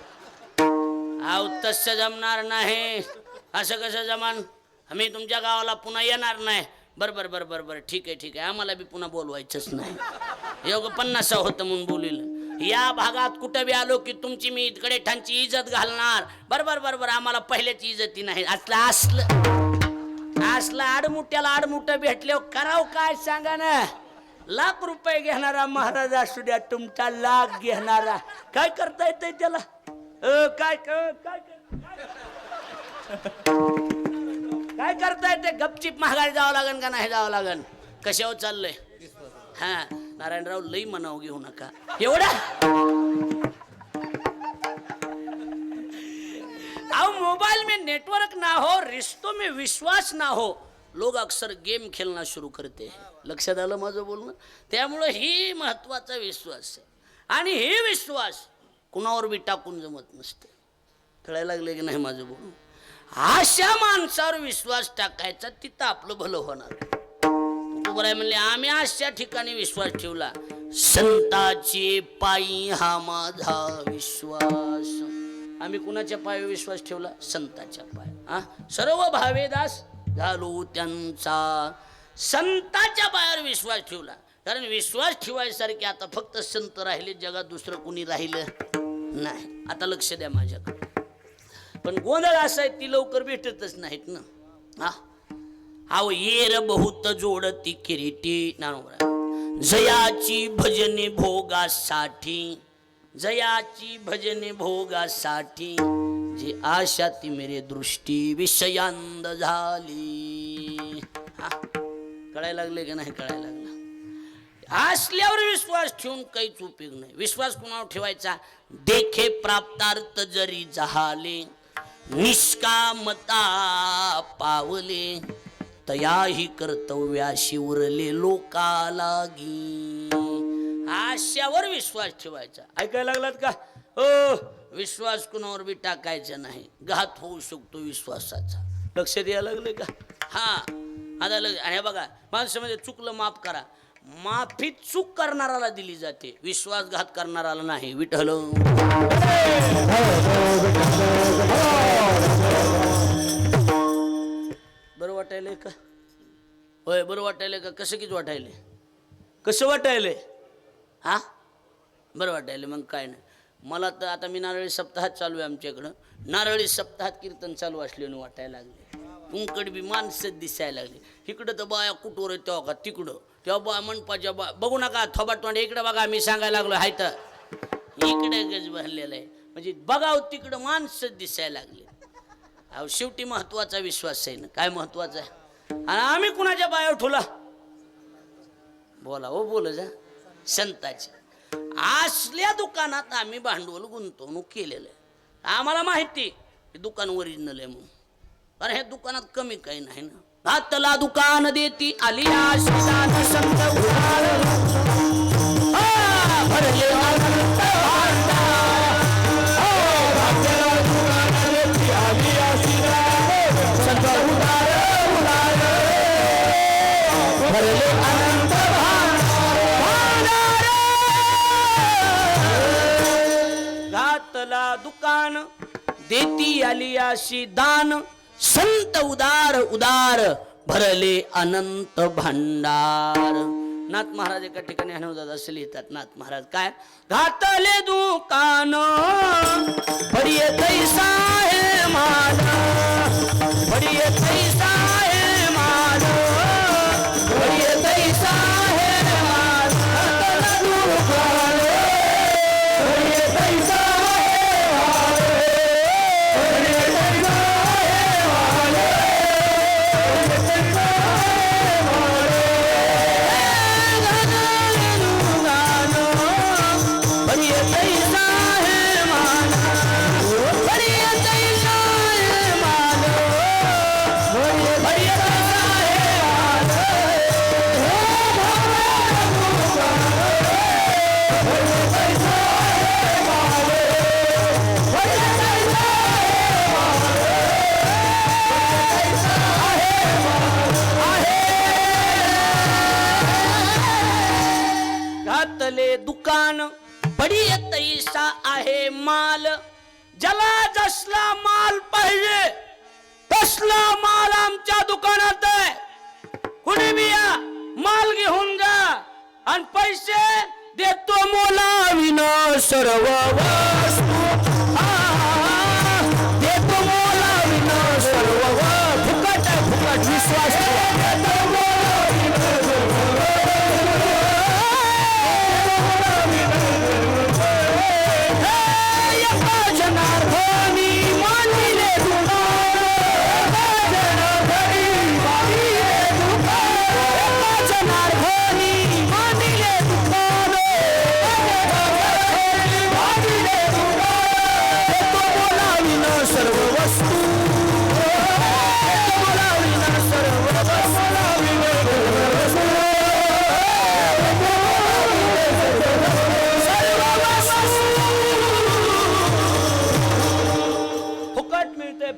अहो तसं जमणार नाही. असं कसं जमान, आम्ही तुमच्या गावाला पुन्हा येणार नाही. बरं ठीक आहे, आम्हाला बी पुन्हा बोलवायचंच नाही. योग 50 होतं म्हणून बोलील. या भागात कुठं बी आलो की तुमची मी इकडे ठांची इज्जत घालणार. बरं आम्हाला पहिल्याची इज्जती नाही. असलं आडमुठं भेटले कराव काय सांगा ना. लाख रुपये घेणारा महाराज असू द्या, तुमचा लाख घेणारा, काय करता येतंय त्याला? काय करता येते? गपचिप महागाई जावं लागन का नाही जावं लागन? कशावर चाललंय? हा नारायणराव लई मनाव घेऊ नका एवढा. आओ मोबाइल में नेटवर्क ना हो, रिश्तों में विश्वास ना हो, लोग अक्सर गेम खेलना शुरू करते हैं. लक्षात आलं माझं बोलणं? त्यामुळे ही महत्वाचा विश्वास आहे, आणि हे विश्वास कुणावर बी टाकून जमत नसते. कळायला लागले की नाही माझं बोलणं? अशा माणसावर विश्वास टाकायचा, तिथं आपलं भलं होणार. बरोबर आहे म्हणले, आम्ही अशा ठिकाणी विश्वास ठेवला, संताचे पायी हा माझा विश्वास. आम्ही कुणाच्या पायावर विश्वास ठेवला? संताच्या पाया. सर्व भावेदास झालो त्यांचा. संताच्या पायावर विश्वास ठेवला, कारण विश्वास ठेवायसारखे आता फक्त संत राहिले, जगात दुसरं कुणी राहिलं नाही. आता लक्ष द्या माझ्याकडे. पण गोंधळ असा आहे, ती लवकर भेटतच नाहीत ना. अहो येर बहुत जोडती किरीटी जयाची भजने भोगासाठी, जयाची भजने भोगासाठी, जी आशा ती मेरे दृष्टी विषयांद झाली. कळायला लागले की नाही? कळायला लागलं. असल्यावर विश्वास ठेवून काहीच उपयोग नाही. विश्वास कुणावर ठेवायचा? देखे प्राप्तार्थ जरी जहाले, निष्कामता पावले, तयाही कर्तव्याशी उरले लोका लागी. आशावर विश्वास ठेवायचा. ऐकायला लागलात का? हो, विश्वास कुणावर बी टाकायचा नाही, घात होऊ शकतो विश्वासाचा. लक्ष द्यायला लागले का? हा आता लक्ष. आणि बघा, माणसामध्ये चुकलं माफ करा. माफी चूक करणाराला दिली जाते, विश्वासघात करणाराला नाही. विठ्ठल बरं वाटायलंय का? होय बरं वाटायलंय का? कसं किती वाटायले? कसं वाटायलंय? बरं वाटायले. मग काय नाही. मला तर आता मी नारळी सप्ताहात चालू आहे आमच्याकडं. नारळी सप्ताहात कीर्तन चालू असल्याने वाटायला लागले. तुमकडे बी माणसं दिसायला लागली. इकडं तर बाया कुठवर आहे तेव्हा का तिकडं, तेव्हा बा मंडपाच्या बा बघू नका थोबाट तोंड. इकडं बघा, मी सांगायला लागलो हाय तर इकडे गज भरलेलं आहे, म्हणजे बघाव तिकडं माणसं दिसायला लागले. अहो शेवटी महत्वाचा विश्वास आहे ना. काय महत्वाचा आहे? आणि आम्ही कुणाच्या बाया ठेवला? बोला हो, बोल जा. संताच्या असल्या दुकानात आम्ही भांडवल गुंतवणूक केलेलं आहे. आम्हाला माहिती दुकान ओरिजिनल आहे म्हणून. अरे हे दुकानात कमी काही नाही ना. हातला दुकान देती आली आशिषान संत उदार, भरले आनंद भांडार. हातला दुकान देती आली आशिषान संत उदार, भरले आनंद भांडार. घातला दुकान देती आली आशी दान, संत उदार उदार, भरले अनंत भांडार. नाथ महाराज एका ठिकाणी हनुदास असे लिहितात. नाथ महाराज काय? घातले दुकान बडिये तैसा है माल, बडिये तैसा है माल, बडिये तैसा दुकान बडी तैसा आहे माल ज्याला जसला माल पाहिजे तसला माल आमच्या दुकानात आहे. कुणी बी या माल घेऊन जा आणि पैसे देतो मोलाविन सर्व वस्तू देतो मोलाविन सर्व फुकट फुकट विश्वास जनार्दनी मानिले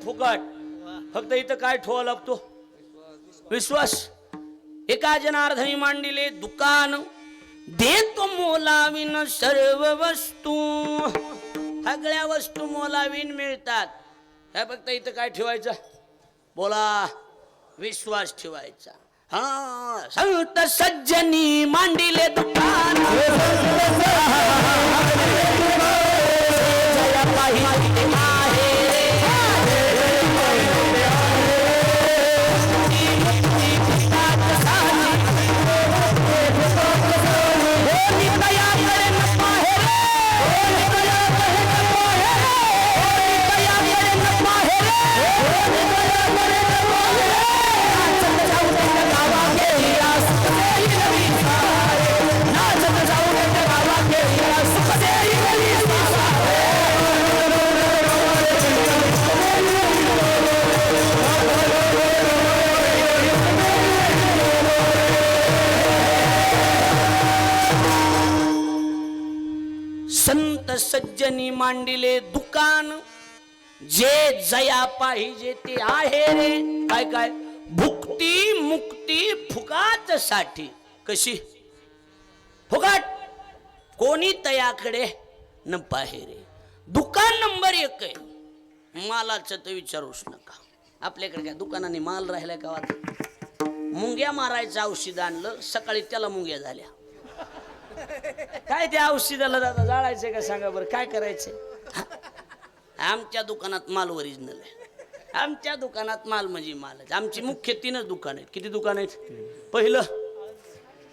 फुकट. फक्त इथं काय ठेवा लागतो विश्वास. एका जनार्दनी मांडिले दुकान देतो मोलाविन सर्व वस्तू. सगळ्या वस्तू मोलाविन मिळतात. हे फक्त इथं काय ठेवायचं बोला विश्वास ठेवायचा. हा संत सज्जनी मांडिले दुकान संत सज्जनी मांडिले दुकान जे जया पाहिजे ते आहे रे. काय काय भुक्ती मुक्ती फुकाट साठी. कशी फुकाट कोणी तयाकडे न पाहे रे. दुकान नंबर 1 आहे. मालाचं तर विचारूच नका. आपल्याकडे काय दुकानाने माल राहिलाय का? मुंग्या मारायचं औषध आणलं सकाळी त्याला मुंग्या झाल्या. काय त्या औषधाला दादा जाळायचंय का सांगा बरं काय करायचंय. आमच्या दुकानात माल ओरिजिनल आहे. आमच्या दुकानात माल म्हणजे माल आहे. आमची मुख्य 3च दुकान आहेत. किती दुकान आहेत? पहिलं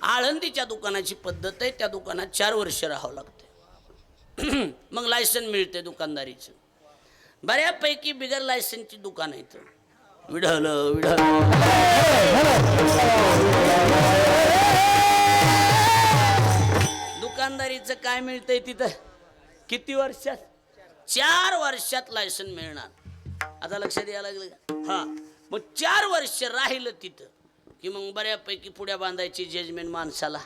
आळंदीच्या दुकानाची पद्धत आहे. त्या दुकानात 4 वर्ष राहावं लागते. मग लायसन मिळते दुकानदारीचं. बऱ्यापैकी बिगर लायसनची दुकान आहेत. विढल विढल दुकानदारीचं काय मिळतंय तिथं? किती वर्षात? 4 वर्षात लायसन मिळणार. आता लक्षात यायला लागलं का? हा मग 4 वर्ष राहिलं तिथं की मग बऱ्यापैकी पुढ्या बांधायची जजमेंट माणसाला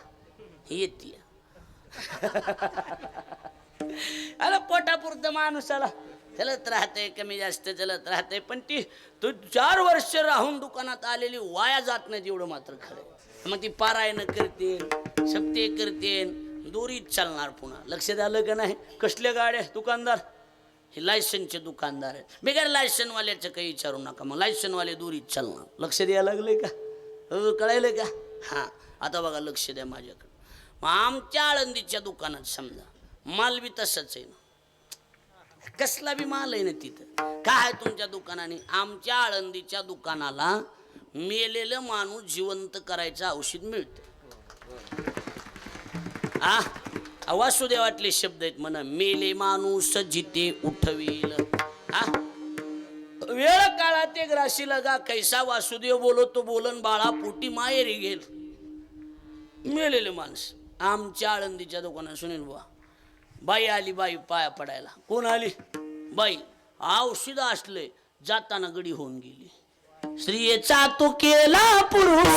येते. अरे पोटापुरतं माणसाला चलत राहते कमी जास्त चलत राहते. पण ती तू 4 वर्ष राहून दुकानात आलेली वाया जात नाही एवढं मात्र खरं. मग ती पारायण करते सप्ते करते दोरीत चालणार. पुन्हा लक्षात आलं का नाही? कसल्या गाड्या दुकानदार हे लायसनचे दुकानदार आहेत. बिगर लायसनवाल्याचं काही विचारू नका. मग लायसनवाले दोरीत चालणार. लक्षात यायला लागलंय का? कळायलंय का? हां आता बघा लक्ष द्या माझ्याकडे. मग आमच्या आळंदीच्या दुकानात समजा माल बी तसंच आहे ना. कसला बी माल आहे ना तिथं. काय तुमच्या दुकानाने? आमच्या आळंदीच्या दुकानाला मेलेलं माणूस जिवंत करायचं औषध मिळतं. वासुदेवातले शब्द आहेत म्हणा. मेले माणूस जिते उठवील. वेळ काळात एक राशी लगा कैसा वासुदेव बोलो तो बोलन बाळा पोटी माहेरी गेल. मेलेले माणस आमच्या आळंदीच्या दुकानात सुनील बुवा. बाई आली बाई पाया पडायला. कोण आली? बाई. औषध असले जाताना गडी होऊन गेली. स्त्रियेचा तो केला पुरुष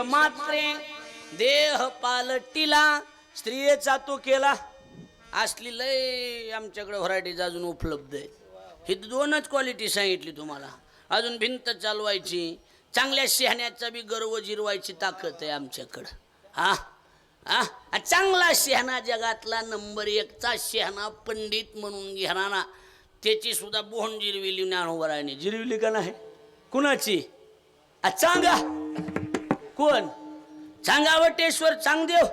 मात्रे देह पालटिला स्त्रियेचा तो केला. असली लय आमच्याकडे व्हरायटीज अजून उपलब्ध आहे. ही दोनच क्वालिटी सांगितली तुम्हाला. अजून भिंत चालवायची, चांगल्या शहाण्याचा बी गर्व जिरवायची ताकद आहे आमच्याकडं. हा हा चांगला शहाणा, जगातला नंबर 1चा शहाणा, पंडित म्हणून घेणारा, त्याची सुद्धा बोहण जिरविली ज्ञानोबराने. जिरविली का नाही? कुणाची? चांगा कोण? चांगावटेश्वर चांगदेव.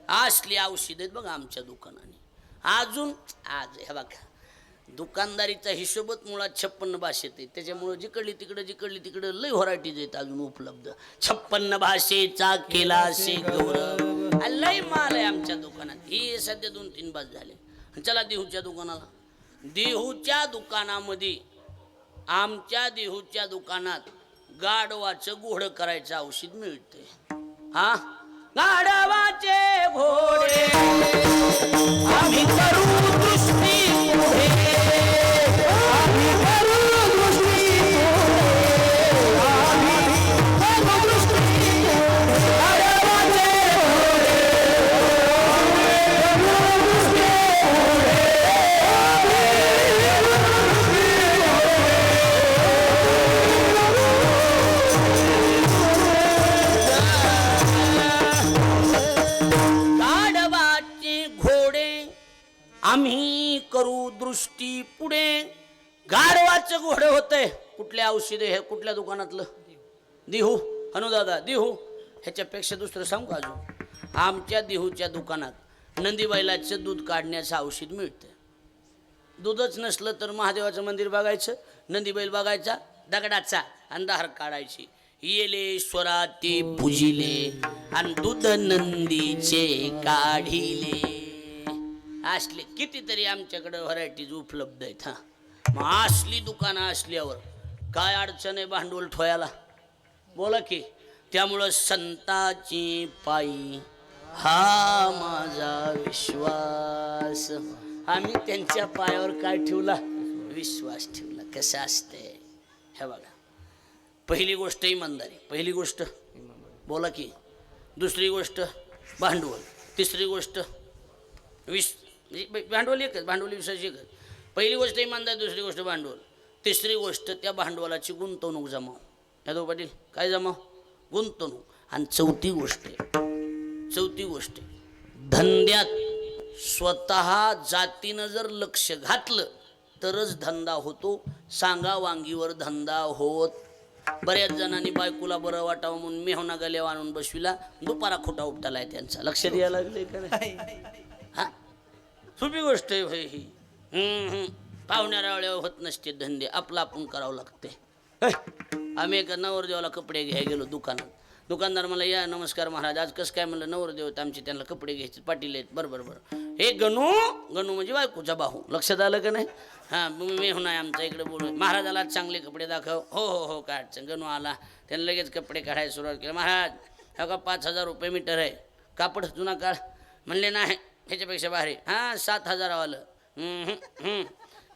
असली औषध आहेत बघा आमच्या दुकानाने. अजून आज हे बघा, दुकानदारीचा हिशोबच मुळात 56 भाषेत आहे. त्याच्यामुळं जिकडली तिकडं लय व्हरायटीज आहेत अजून उपलब्ध. 56 भाषेचा केला से गौरव, लय माल आहे आमच्या दुकानात. ही सध्या 2-3 बाज झाले. चला देहूच्या दुकानाला. देहूच्या दुकानामध्ये, आमच्या देहूच्या दुकानात गाढवाचं घोडं करायचं औषध मिळते. हा, गाढवाचे घोडे आम्ही करू दृष्टी पुढे, आम्ही करू दृष्टी पुढे, आम्ही करू दृष्टी पुढे. गाढवाचे घोडे आम्ही करू दृष्टी आम्ही करू दृष्टी पुढे. गाढवाचं घोडे होतंय. कुठल्या औषधे हे? कुठल्या दुकानातलं? देहू. अनुदादा देहू. ह्याच्यापेक्षा दुसरं सांगू का अजून? आमच्या देहूच्या दुकानात नंदीबैलाचं दूध काढण्याचं औषध मिळतं. दूधच नसलं तर महादेवाचं मंदिर बघायचं, नंदीबैल बघायचा, दगडाचा आणि दार काढायची. येलेश्वरा ते पूजिले आणि दूध नंदीचे काढिले. असले कितीतरी आमच्याकडे व्हरायटीज उपलब्ध आहेत. हा, मग असली दुकानं असल्यावर काय अडचण आहे भांडवल ठोयाला? बोला की. त्यामुळं संताची पायी हा माझा विश्वास. आम्ही त्यांच्या पायावर काय ठेवला? विश्वास ठेवला. कसं असते हे बघा. पहिली गोष्ट इमानदारी. पहिली गोष्ट बोला की. दुसरी गोष्ट भांडवल. तिसरी गोष्ट भांडवल एकच. भांडवली विश्वास एकच. पहिली गोष्ट इमानदारी, दुसरी गोष्ट भांडवल, तिसरी गोष्ट त्या भांडवलाची गुंतवणूक जमाव. यादव पाटील काय जमाव? गुंतवणूक. आणि चौथी गोष्ट धंद्यात स्वतः जातीनं जर लक्ष घातलं तरच धंदा होतो. सांगा वांगीवर धंदा होत. बऱ्याच जणांनी बायकोला बरं वाटावं म्हणून मेहना गल्या आणून बसविला, दुपारा खोटा उपटालाय त्यांचा. लक्ष द्यायला लागले का नाही? हा, सोपी गोष्ट आहे भाई ही. पाहुण्याला वेळेवर होत नसते धंदे. आपला आपण करावं लागते. आम्ही एका नवरदेवाला कपडे घ्यायला गेलो दुकानात. दुकानदार मला, या नमस्कार महाराज, आज कसं काय? म्हणलं नवरदेव आहेत आमचे, त्यांना कपडे घ्यायचे. पाटील आहेत. बरं. हे गणू म्हणजे बायकोचा भाऊ. लक्षात आलं का नाही? हां, मी होणार आमच्या इकडे बोलू. महाराजाला चांगले कपडे दाखव. हो काय अडचण. गणू आला, त्यानं लगेच कपडे काढायला सुरुवात केली. महाराज हा का 5,000 रुपये मीटर आहे. कापड जुना काढ. म्हणले नाही, ह्याच्यापेक्षा भारी. हां, 7,000 आलं.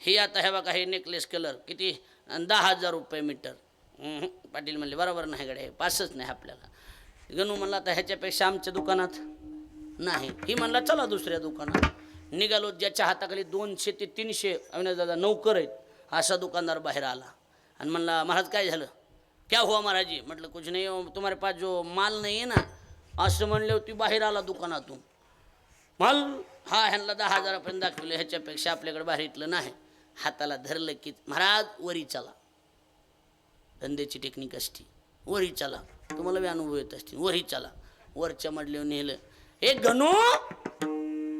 ही आता हे बघा, हे नेकलेस कलर किती? 10,000 रुपये मीटर. पाटील म्हणले बरोबर नाही गड्या, हे पासच नाही आपल्याला. गणू म्हणला आता ह्याच्यापेक्षा आमच्या दुकानात नाही. ही म्हणला चला दुसऱ्या दुकानात. निघालो. ज्याच्या हाताखाली 200 ते 300 अविनाशदादा नौकर आहेत असा दुकानदार बाहेर आला आणि म्हणला, महाराज काय झालं? क्या हुआ महाराज जी? म्हटलं कुछ नाही, तुम्हारे पास जो माल नाही आहे ना, असं म्हणले होती. बाहेर आला दुकानातून. माल हा ह्यांना 10,000पर्यंत दाखवलं. ह्याच्यापेक्षा आपल्याकडे बाहेर इथलं नाही. हाताला धरलं की महाराज वरी चला. धंद्याची टेक्निक असते. वरी चला. तुम्हाला बी अनुभव येत असतील. वरी चला. वरच्या मडल्यावर नेलं. एक गणू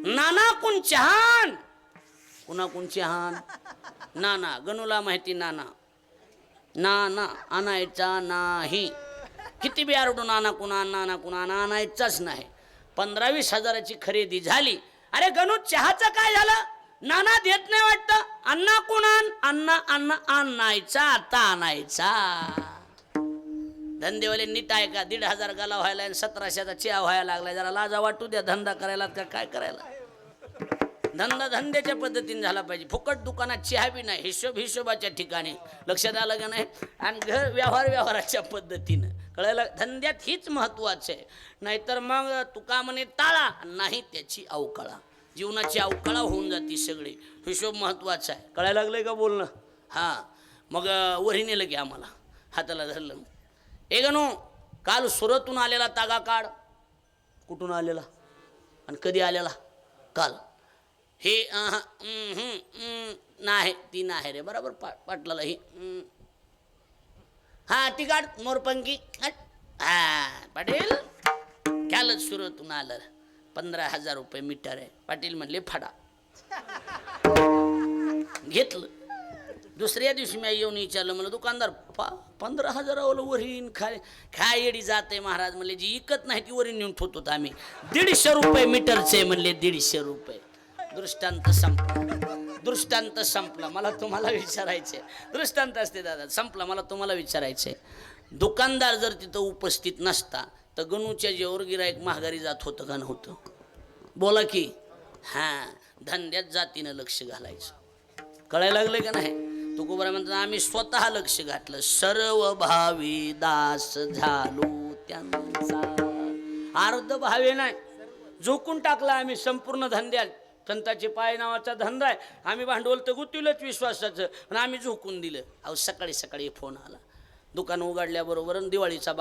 नाना कोण चहान. कुणा कोण चहान? नाना. गणूला माहिती नाना आणायचा नाही. किती बी आरडून नाना कुणा आणायचाच नाही. 15-20 हजाराची खरेदी झाली. अरे गणू चहाचं काय झालं? नाना देत नाही वाटतं. अण्णा कुणान? अण्णा आणायचा. आता आणायचा. धंदेवाले नीट आहे का? 1,500 गाला व्हायला आणि 1700चा चहा व्हायला लागलाय. जरा लाजा वाटू द्या. धंदा करायला का काय करायला? धंदा धंद्याच्या पद्धतीने झाला पाहिजे. फुकट दुकानात चहा बी नाही. हिशोबाच्या ठिकाणी. लक्षात आलं का नाही? आणि घर व्यवहाराच्या पद्धतीनं. कळायला? धंद्यात हीच महत्वाचं आहे. नाहीतर मग तुका म्हणे टाळा, नाही त्याची अवकाळा, जीवनाची अवकाळा होऊन जाते सगळी. हिशोब महत्वाचा आहे. कळायला लागलंय का बोलणं? हां. मग वरी नेलं की आम्हाला, हाताला धरलं. ए गणू, काल सुरतून आलेला तागा काढ. कुठून आलेला आणि कधी आलेला? काल. हे नाही, ती नाही रे, बरोबर पाटलाला ही. हा ती काढ, मोरपंखी. हा पाटील, कालच सुरतून आलं, 15,000 रुपये मीटर आहे. पाटील म्हणले फाडा. घेतलं. दुसऱ्या दिवशी मी येऊन विचारलं, मला दुकानदार 15,000 वरीन काय येडी जाते महाराज. म्हणले जी इकत नाही ती वरीन नेऊन ठेवतो आम्ही. 150 रुपये मीटरचे म्हणले, 150 रुपये. दृष्टांत संपला, दृष्टांत संपला. मला तुम्हाला विचारायचे, दृष्टांत असते दादा, संपला. मला तुम्हाला विचारायचे, दुकानदार जर तिथं उपस्थित नसता तर गणूच्या जेवर गिरायक महागारी जात होतं का नव्हतं? बोला की. हां, धंद्यात जातीनं लक्ष घालायचं. कळायला लागलं का नाही? तुकोबरा म्हणतात आम्ही स्वतः लक्ष घातलं, सर्व भावी दास झालो त्यांचा. अर्ध भावे नाही, झोकून टाकला आम्ही संपूर्ण धंद्यात. संताचे पाय नावाचा धंदा आहे. आम्ही भांडवल तर गुंतवलंच विश्वासाचं, पण आम्ही झोकून दिलं. अहो सकाळी सकाळी फोन आला, दुकान उघडल्याबरोबर दिवाळीचा